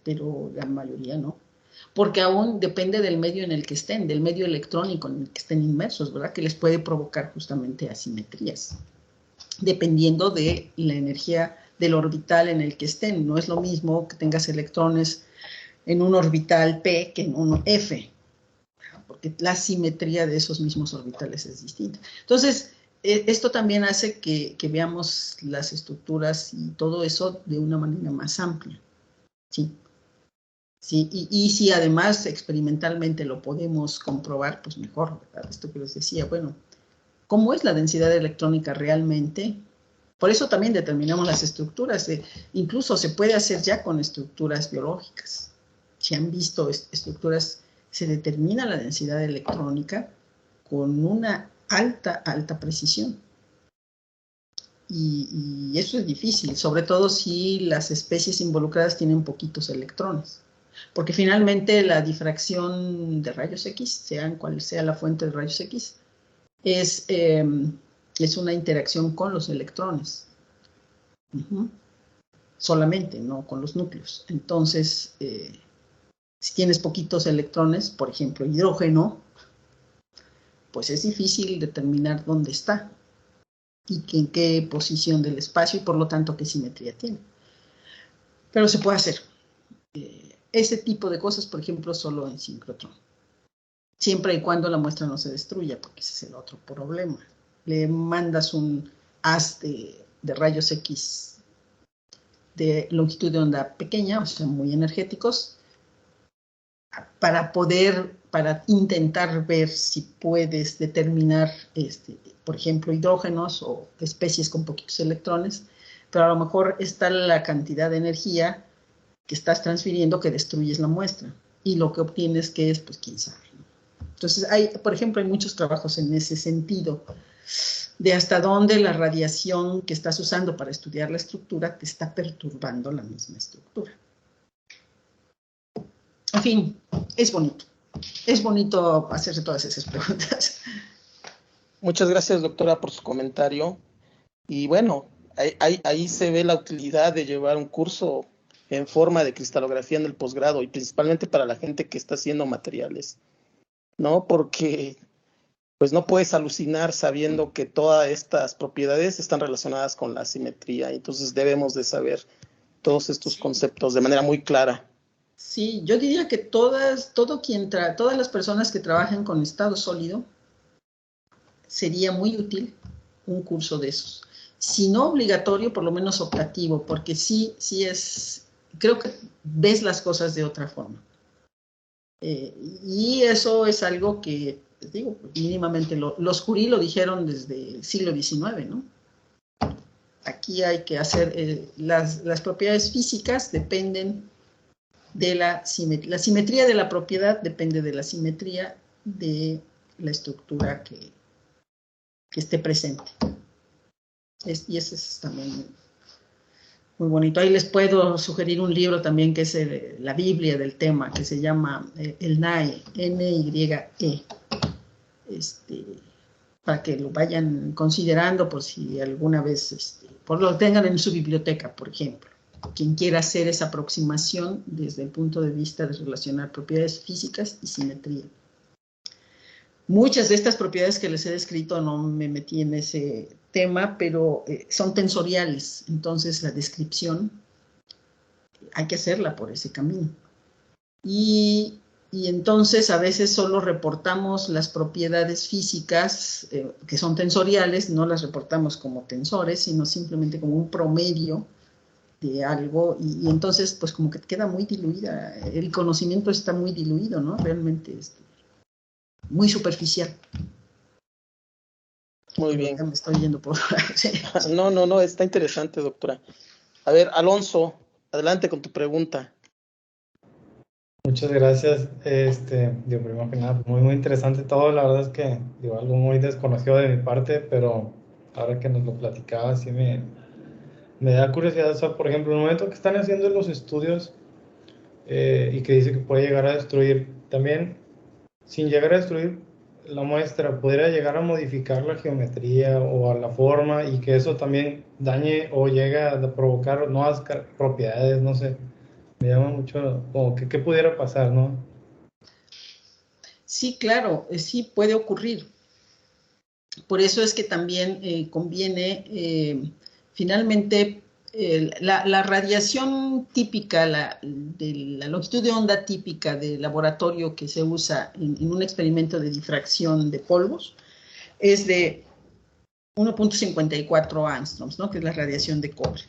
pero la mayoría no. Porque aún depende del medio en el que estén, del medio electrónico en el que estén inmersos, ¿verdad? Que les puede provocar justamente asimetrías, dependiendo de la energía del orbital en el que estén. No es lo mismo que tengas electrones en un orbital P que en un F, porque la simetría de esos mismos orbitales es distinta. Entonces, esto también hace que veamos las estructuras y todo eso de una manera más amplia, ¿sí? Sí, y si además experimentalmente lo podemos comprobar, pues mejor, ¿verdad? Esto que les decía, bueno, ¿cómo es la densidad electrónica realmente Por eso también determinamos las estructuras. Incluso se puede hacer ya con estructuras biológicas. Si han visto estructuras, se determina la densidad electrónica con una alta precisión. Y eso es difícil, sobre todo si las especies involucradas tienen poquitos electrones. Porque finalmente la difracción de rayos X, sean cual sea la fuente de rayos X, es una interacción con los electrones. Solamente, no con los núcleos. Entonces, si tienes poquitos electrones, por ejemplo, hidrógeno, pues es difícil determinar dónde está y en qué posición del espacio y por lo tanto qué simetría tiene. Pero se puede hacer. Ese tipo de cosas, por ejemplo, solo en sincrotrón. Siempre y cuando la muestra no se destruya, porque ese es el otro problema. Le mandas un haz de rayos X de longitud de onda pequeña, o sea, muy energéticos, para intentar ver si puedes determinar, por ejemplo, hidrógenos o especies con poquitos electrones, pero a lo mejor está la cantidad de energía que estás transfiriendo que destruyes la muestra, y lo que obtienes que es, pues, quién sabe. Entonces, por ejemplo, hay muchos trabajos en ese sentido, de hasta dónde la radiación que estás usando para estudiar la estructura te está perturbando la misma estructura. En fin, es bonito. Es bonito hacerse todas esas preguntas. Muchas gracias, doctora, por su comentario. Y bueno, ahí se ve la utilidad de llevar un curso en forma de cristalografía en el posgrado, y principalmente para la gente que está haciendo materiales, ¿no? Porque pues no puedes alucinar sabiendo que todas estas propiedades están relacionadas con la simetría. Entonces debemos de saber todos estos conceptos de manera muy clara. Sí, yo diría que todas las personas que trabajan con estado sólido, sería muy útil un curso de esos. Si no obligatorio, por lo menos optativo, porque sí creo que ves las cosas de otra forma. Y eso es algo que, les digo, mínimamente los Curie lo dijeron desde el siglo XIX, ¿no? Aquí hay que hacer, las propiedades físicas dependen de la simetría de la propiedad depende de la simetría de la estructura que esté presente. Y ese es también muy bonito. Ahí les puedo sugerir un libro también que es la Biblia del tema, que se llama el NAE, N-Y-E. Para que lo vayan considerando por si alguna vez, por lo tengan en su biblioteca, por ejemplo. Quien quiera hacer esa aproximación desde el punto de vista de relacionar propiedades físicas y simetría. Muchas de estas propiedades que les he descrito, no me metí en ese tema, pero son tensoriales, entonces la descripción hay que hacerla por ese camino. Y entonces a veces solo reportamos las propiedades físicas que son tensoriales, no las reportamos como tensores, sino simplemente como un promedio de algo, y entonces pues como que queda muy diluida, el conocimiento está muy diluido, ¿no? Realmente muy superficial. Muy bien. Ya me estoy yendo por... sí. No, está interesante, doctora. A ver, Alonso, adelante con tu pregunta. Muchas gracias. Primero que nada, muy interesante todo. La verdad es que, algo muy desconocido de mi parte, pero ahora que nos lo platicaba, sí me da curiosidad. O sea, por ejemplo, en el momento que están haciendo los estudios y que dice que puede llegar a destruir, también, sin llegar a destruir la muestra, pudiera llegar a modificar la geometría o a la forma, y que eso también dañe o llegue a provocar nuevas propiedades, no sé. Me llama mucho, como que qué pudiera pasar, ¿no? Sí, claro, sí puede ocurrir. Por eso es que también conviene, finalmente, la radiación típica, de la longitud de onda típica de laboratorio que se usa en un experimento de difracción de polvos, es de 1.54 angstroms, ¿no? Que es la radiación de cobre.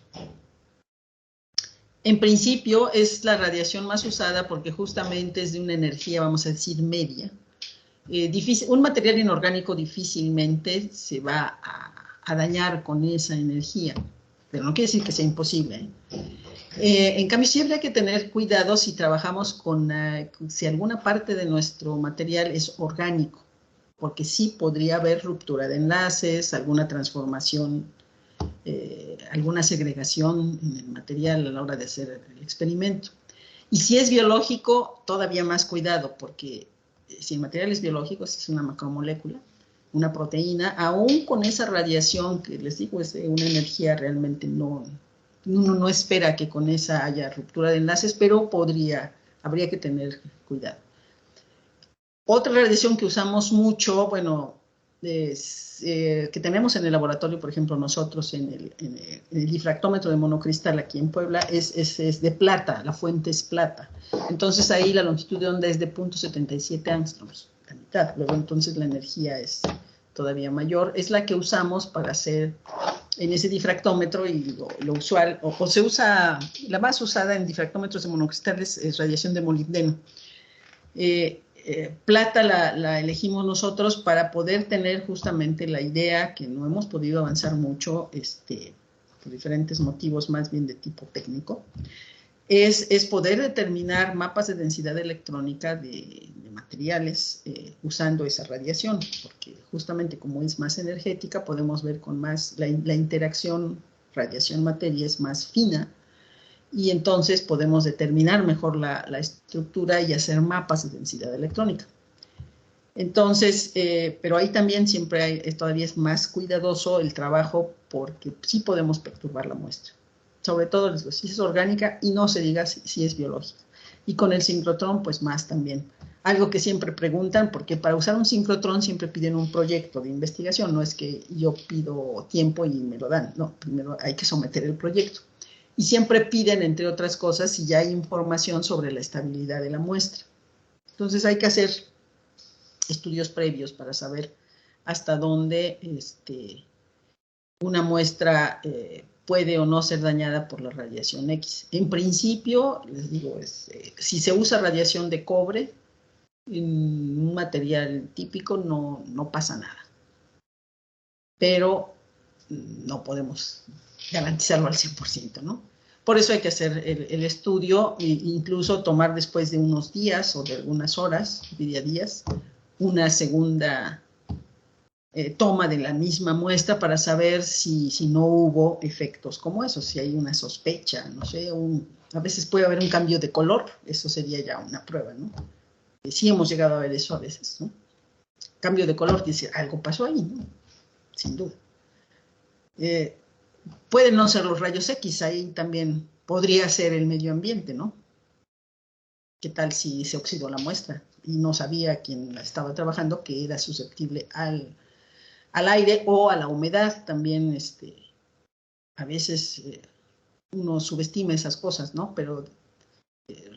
En principio es la radiación más usada porque justamente es de una energía, vamos a decir, media. Un material inorgánico difícilmente se va a dañar con esa energía. Pero no quiere decir que sea imposible. En cambio, siempre hay que tener cuidado si trabajamos con, si alguna parte de nuestro material es orgánico, porque sí podría haber ruptura de enlaces, alguna transformación, alguna segregación en el material a la hora de hacer el experimento. Y si es biológico, todavía más cuidado, porque si el material es biológico, si es una macromolécula, una proteína, aún con esa radiación que les digo, es una energía realmente uno no espera que con esa haya ruptura de enlaces, pero habría que tener cuidado. Otra radiación que usamos mucho, bueno, que tenemos en el laboratorio, por ejemplo, nosotros en el difractómetro de monocristal aquí en Puebla, es de plata, la fuente es plata. Entonces ahí la longitud de onda es de 0.77 angstroms, la mitad. Luego entonces la energía es todavía mayor. Es la que usamos para hacer en ese difractómetro, y lo usual, o se usa, la más usada en difractómetros de monocristal es radiación de molibdeno. Plata la elegimos nosotros para poder tener justamente la idea, que no hemos podido avanzar mucho por diferentes motivos, más bien de tipo técnico, es poder determinar mapas de densidad electrónica de materiales usando esa radiación, porque justamente como es más energética, podemos ver con más, la interacción radiación-materia es más fina, y entonces podemos determinar mejor la estructura y hacer mapas de densidad electrónica. Entonces, pero ahí también siempre todavía es más cuidadoso el trabajo, porque sí podemos perturbar la muestra. Sobre todo si es orgánica, y no se diga si es biológica. Y con el sincrotrón, pues más también. Algo que siempre preguntan, porque para usar un sincrotrón siempre piden un proyecto de investigación, no es que yo pido tiempo y me lo dan, no, primero hay que someter el proyecto. Y siempre piden, entre otras cosas, si ya hay información sobre la estabilidad de la muestra. Entonces hay que hacer estudios previos para saber hasta dónde una muestra puede o no ser dañada por la radiación X. En principio, les digo, si se usa radiación de cobre en un material típico, no pasa nada. Pero no podemos garantizarlo al 100%, ¿no? Por eso hay que hacer el estudio, e incluso tomar después de unos días o de algunas horas, diría días, una segunda toma de la misma muestra para saber si no hubo efectos como esos, si hay una sospecha, no sé, a veces puede haber un cambio de color, eso sería ya una prueba, ¿no? Sí hemos llegado a ver eso a veces, ¿no? Cambio de color, dice, algo pasó ahí, ¿no? Sin duda. Pueden no ser los rayos X, ahí también podría ser el medio ambiente, ¿no? ¿Qué tal si se oxidó la muestra y no sabía quien la estaba trabajando que era susceptible al aire o a la humedad? También a veces uno subestima esas cosas, ¿no? Pero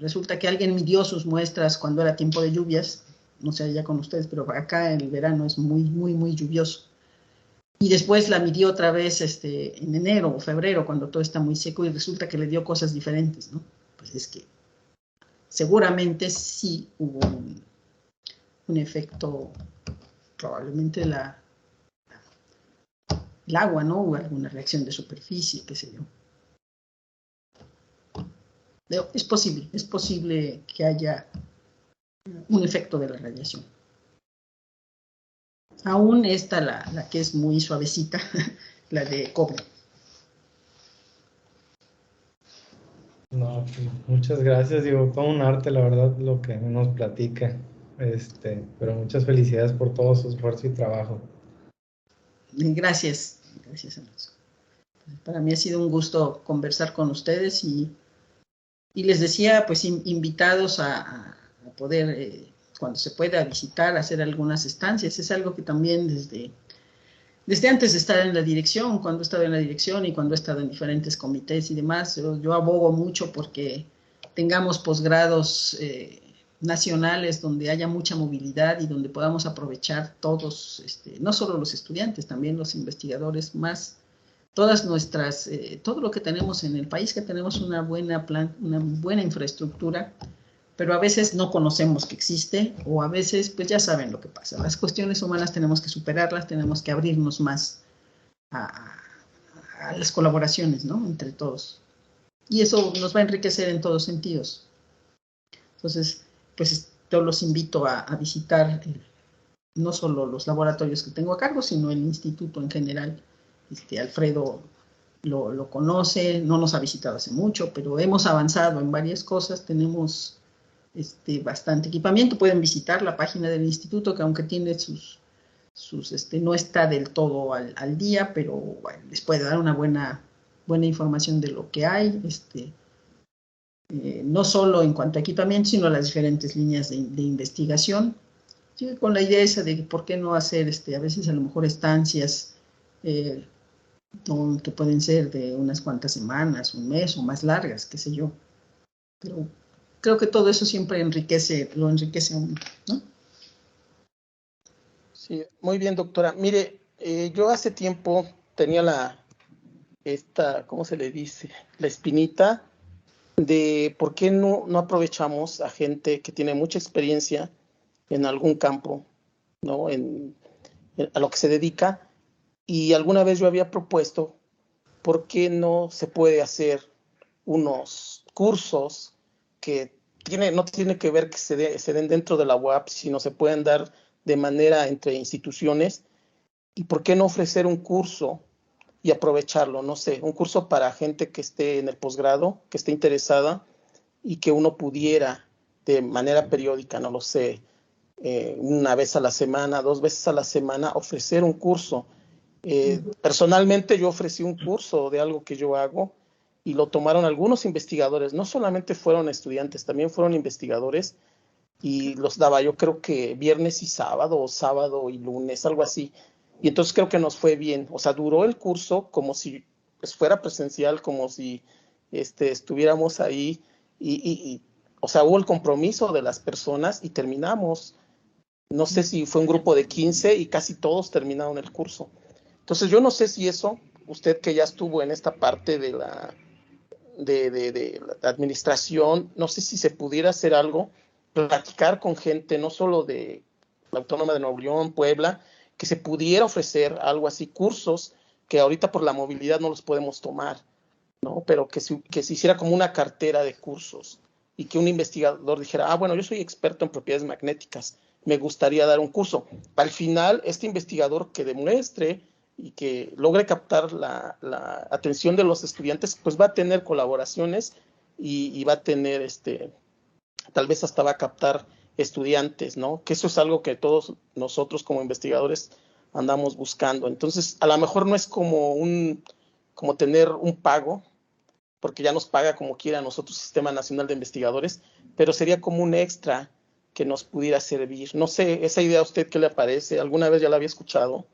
resulta que alguien midió sus muestras cuando era tiempo de lluvias, no sé allá con ustedes, pero acá en el verano es muy, muy, muy lluvioso. Y después la midió otra vez en enero o febrero, cuando todo está muy seco, y resulta que le dio cosas diferentes, ¿no? Pues es que seguramente sí hubo un efecto, probablemente el agua, ¿no? O alguna reacción de superficie, qué sé yo. Es posible que haya un efecto de la radiación. Aún esta, la que es muy suavecita, la de cobre. No, muchas gracias, digo, todo un arte, la verdad, lo que nos platica, pero muchas felicidades por todo su esfuerzo y trabajo. Gracias, Alonso. Para mí ha sido un gusto conversar con ustedes y les decía, pues, invitados a poder, cuando se pueda, visitar, hacer algunas estancias. Es algo que también desde antes de estar en la dirección, cuando he estado en la dirección y cuando he estado en diferentes comités y demás, yo abogo mucho porque tengamos posgrados nacionales donde haya mucha movilidad y donde podamos aprovechar todos, no solo los estudiantes, también los investigadores, más todas nuestras, todo lo que tenemos en el país, que tenemos una buena infraestructura, pero a veces no conocemos que existe, o a veces, pues ya saben lo que pasa. Las cuestiones humanas tenemos que superarlas, tenemos que abrirnos más a las colaboraciones, ¿no? Entre todos. Y eso nos va a enriquecer en todos sentidos. Entonces, pues yo los invito a visitar no solo los laboratorios que tengo a cargo, sino el instituto en general. Alfredo lo conoce, no nos ha visitado hace mucho, pero hemos avanzado en varias cosas, tenemos bastante equipamiento. Pueden visitar la página del instituto, que aunque tiene no está del todo al día, pero bueno, les puede dar una buena información de lo que hay, no solo en cuanto a equipamiento, sino las diferentes líneas de investigación. Sí, con la idea esa de por qué no hacer a veces a lo mejor estancias que pueden ser de unas cuantas semanas, un mes o más largas, qué sé yo. Pero creo que todo eso siempre lo enriquece a uno, ¿no? Sí, muy bien, doctora. Mire, yo hace tiempo tenía ¿cómo se le dice? La espinita de por qué no aprovechamos a gente que tiene mucha experiencia en algún campo, ¿no? A lo que se dedica. Y alguna vez yo había propuesto por qué no se puede hacer unos cursos que no tiene que ver que se den dentro de la UAP, sino se pueden dar de manera entre instituciones. ¿Y por qué no ofrecer un curso y aprovecharlo? No sé, un curso para gente que esté en el posgrado, que esté interesada y que uno pudiera de manera periódica, no lo sé, una vez a la semana, 2 veces a la semana, ofrecer un curso. Personalmente yo ofrecí un curso de algo que yo hago y lo tomaron algunos investigadores, no solamente fueron estudiantes, también fueron investigadores, y los daba yo creo que viernes y sábado, o sábado y lunes, algo así. Y entonces creo que nos fue bien. O sea, duró el curso como si fuera presencial, como si estuviéramos ahí. O sea, hubo el compromiso de las personas y terminamos. No sé si fue un grupo de 15 y casi todos terminaron el curso. Entonces yo no sé si eso, usted que ya estuvo en esta parte de la administración, no sé si se pudiera hacer algo, platicar con gente, no solo de la Autónoma de Nuevo León, Puebla, que se pudiera ofrecer algo así, cursos que ahorita por la movilidad no los podemos tomar, ¿no? Pero que se hiciera como una cartera de cursos y que un investigador dijera, bueno, yo soy experto en propiedades magnéticas, me gustaría dar un curso. Al final, este investigador que demuestre y que logre captar la atención de los estudiantes, pues va a tener colaboraciones y va a tener, tal vez hasta va a captar estudiantes, ¿no? Que eso es algo que todos nosotros como investigadores andamos buscando. Entonces, a lo mejor no es como tener un pago, porque ya nos paga como quiera nosotros Sistema Nacional de Investigadores, pero sería como un extra que nos pudiera servir. No sé, esa idea a usted qué le parece, ¿alguna vez ya la había escuchado?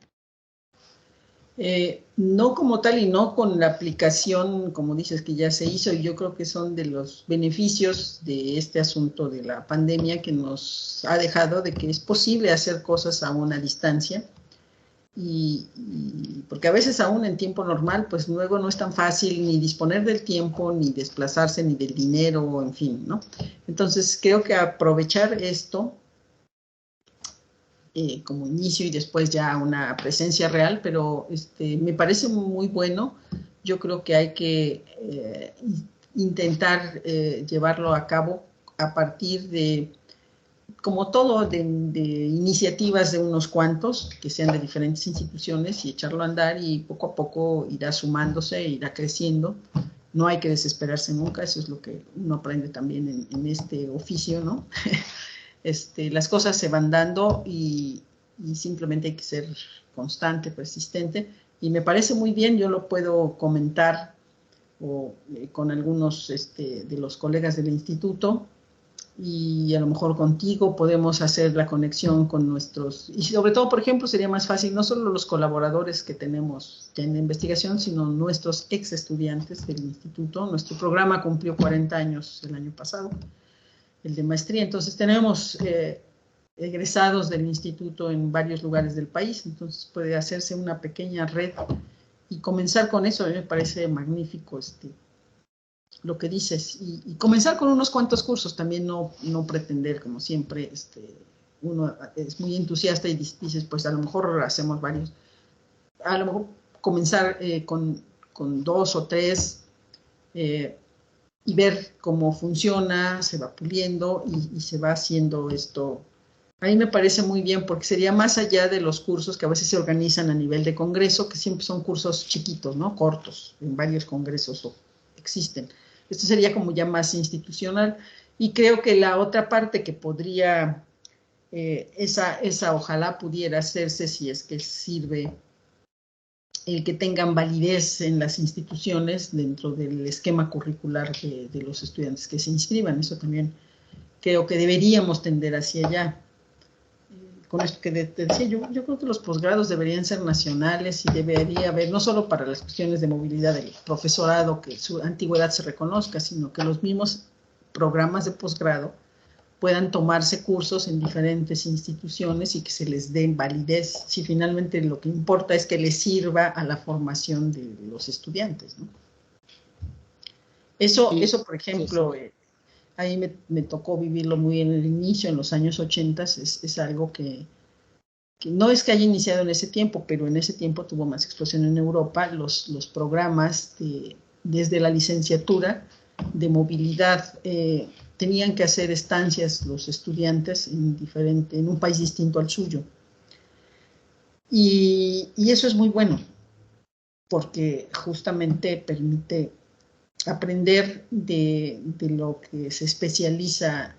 No como tal y no con la aplicación, como dices, que ya se hizo, y yo creo que son de los beneficios de este asunto de la pandemia que nos ha dejado de que es posible hacer cosas a una distancia, y porque a veces aún en tiempo normal, pues luego no es tan fácil ni disponer del tiempo, ni desplazarse, ni del dinero, en fin, ¿no? Entonces creo que aprovechar esto como inicio y después ya una presencia real, pero me parece muy bueno. Yo creo que hay que intentar llevarlo a cabo a partir de, como todo, de iniciativas de unos cuantos, que sean de diferentes instituciones, y echarlo a andar, y poco a poco irá sumándose, irá creciendo. No hay que desesperarse nunca, eso es lo que uno aprende también en este oficio, ¿no? Las cosas se van dando y simplemente hay que ser constante, persistente, y me parece muy bien. Yo lo puedo comentar con algunos de los colegas del instituto, y a lo mejor contigo podemos hacer la conexión con nuestros, y sobre todo, por ejemplo, sería más fácil no solo los colaboradores que tenemos en la investigación, sino nuestros ex estudiantes del instituto. Nuestro programa cumplió 40 años el año pasado, el de maestría. Entonces tenemos egresados del instituto en varios lugares del país, entonces puede hacerse una pequeña red y comenzar con eso. A mí me parece magnífico lo que dices, y comenzar con unos cuantos cursos, también no pretender, como siempre, uno es muy entusiasta y dices, pues a lo mejor hacemos varios. A lo mejor comenzar con 2 o 3 y ver cómo funciona, se va puliendo y se va haciendo esto. A mí me parece muy bien porque sería más allá de los cursos que a veces se organizan a nivel de congreso, que siempre son cursos chiquitos, ¿no? Cortos, en varios congresos existen. Esto sería como ya más institucional. Y creo que la otra parte que podría, esa ojalá pudiera hacerse si es que sirve el que tengan validez en las instituciones dentro del esquema curricular de los estudiantes que se inscriban. Eso también creo que deberíamos tender hacia allá. Con esto que te decía, yo creo que los posgrados deberían ser nacionales y debería haber, no solo para las cuestiones de movilidad del profesorado, que su antigüedad se reconozca, sino que los mismos programas de posgrado puedan tomarse cursos en diferentes instituciones y que se les den validez, si finalmente lo que importa es que les sirva a la formación de los estudiantes, ¿no? Eso, por ejemplo, a mí me tocó vivirlo muy en el inicio, en los años 80, es algo que no es que haya iniciado en ese tiempo, pero en ese tiempo tuvo más explosión en Europa, los programas desde la licenciatura de movilidad tenían que hacer estancias los estudiantes en un país distinto al suyo. Y eso es muy bueno, porque justamente permite aprender de lo que se especializa,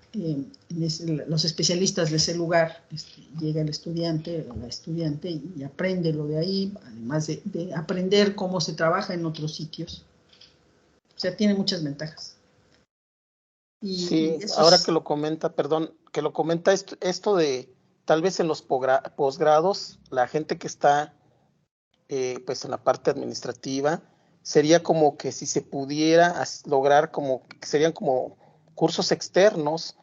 los especialistas de ese lugar. Llega el estudiante o la estudiante y aprende lo de ahí, además de aprender cómo se trabaja en otros sitios. O sea, tiene muchas ventajas. Y sí, ahora que lo comenta, esto de tal vez en los posgrados, la gente que está pues en la parte administrativa, sería como que si se pudiera lograr como que serían como cursos externos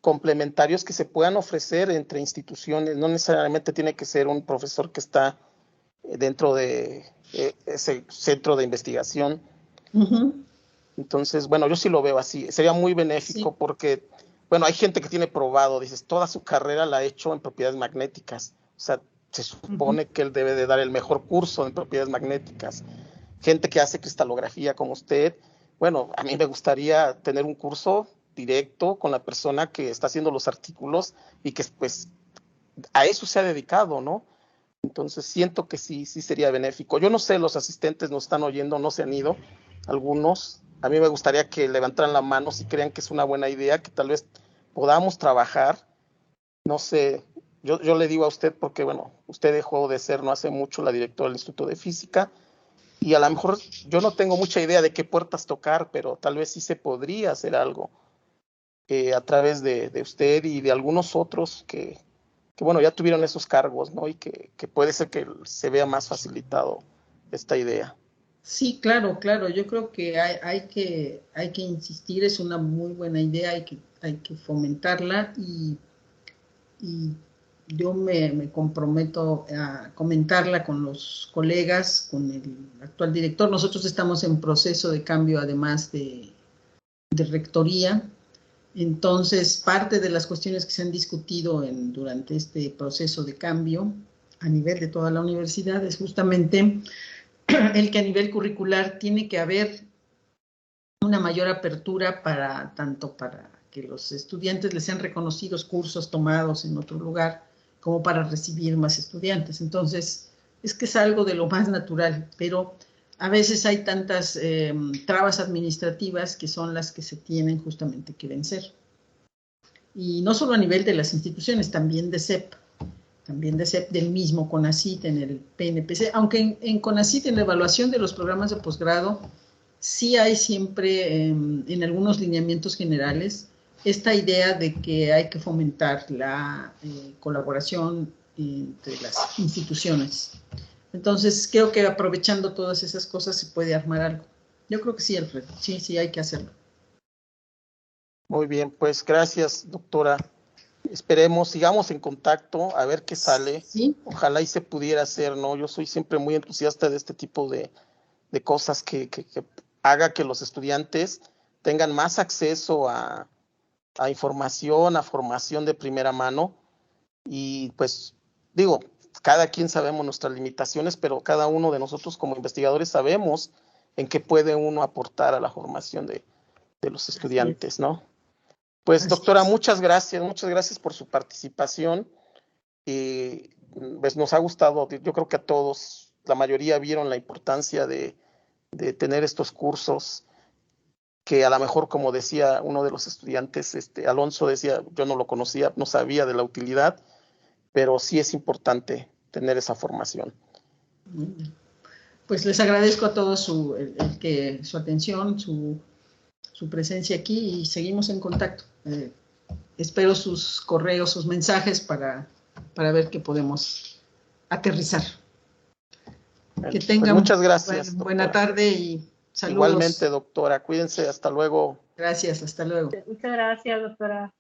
complementarios que se puedan ofrecer entre instituciones, no necesariamente tiene que ser un profesor que está dentro de ese centro de investigación. Uh-huh. Entonces, bueno, yo sí lo veo así, sería muy benéfico sí. Porque, bueno, hay gente que tiene probado, dices, toda su carrera la ha hecho en propiedades magnéticas, o sea, se supone uh-huh. que él debe de dar el mejor curso en propiedades magnéticas. Gente que hace cristalografía como usted, bueno, a mí me gustaría tener un curso directo con la persona que está haciendo los artículos y que pues a eso se ha dedicado, ¿no? Entonces siento que sí sería benéfico. Yo no sé, los asistentes nos están oyendo, no se han ido, algunos. A mí me gustaría que levantaran la mano si crean que es una buena idea, que tal vez podamos trabajar. No sé, yo le digo a usted porque, bueno, usted dejó de ser no hace mucho la directora del Instituto de Física y a lo mejor yo no tengo mucha idea de qué puertas tocar, pero tal vez sí se podría hacer algo a través de usted y de algunos otros que bueno, ya tuvieron esos cargos, ¿no? Y que puede ser que se vea más facilitado esta idea. Sí, claro, yo creo que hay que insistir, es una muy buena idea, hay que fomentarla y yo me comprometo a comentarla con los colegas, con el actual director. Nosotros estamos en proceso de cambio, además de rectoría. Entonces, parte de las cuestiones que se han discutido durante este proceso de cambio a nivel de toda la universidad es justamente el que a nivel curricular tiene que haber una mayor apertura tanto para que los estudiantes les sean reconocidos cursos tomados en otro lugar, como para recibir más estudiantes. Entonces, es que es algo de lo más natural, pero a veces hay tantas trabas administrativas que son las que se tienen justamente que vencer. Y no solo a nivel de las instituciones, también de CEP, del mismo CONACYT, en el PNPC, aunque en CONACYT, en la evaluación de los programas de posgrado, sí hay siempre, en algunos lineamientos generales, esta idea de que hay que fomentar la colaboración entre las instituciones. Entonces, creo que aprovechando todas esas cosas se puede armar algo. Yo creo que sí, Alfredo, sí hay que hacerlo. Muy bien, pues gracias, doctora. Esperemos, sigamos en contacto, a ver qué sale. Sí. Ojalá y se pudiera hacer, ¿no? Yo soy siempre muy entusiasta de este tipo de cosas que haga que los estudiantes tengan más acceso a información, a formación de primera mano. Y pues, digo, cada quien sabemos nuestras limitaciones, pero cada uno de nosotros como investigadores sabemos en qué puede uno aportar a la formación de los estudiantes, ¿no? Pues, Así doctora, es. muchas gracias por su participación. Y pues nos ha gustado, yo creo que a todos, la mayoría vieron la importancia de tener estos cursos, que a lo mejor, como decía uno de los estudiantes, Alonso decía, yo no lo conocía, no sabía de la utilidad, pero sí es importante tener esa formación. Pues les agradezco a todos su atención, su presencia aquí y seguimos en contacto. Espero sus correos, sus mensajes para ver qué podemos aterrizar. Que Pues tengan muchas gracias, buena doctora. tarde y saludos. Igualmente, doctora, cuídense, hasta luego. Gracias, hasta luego. Muchas gracias, doctora.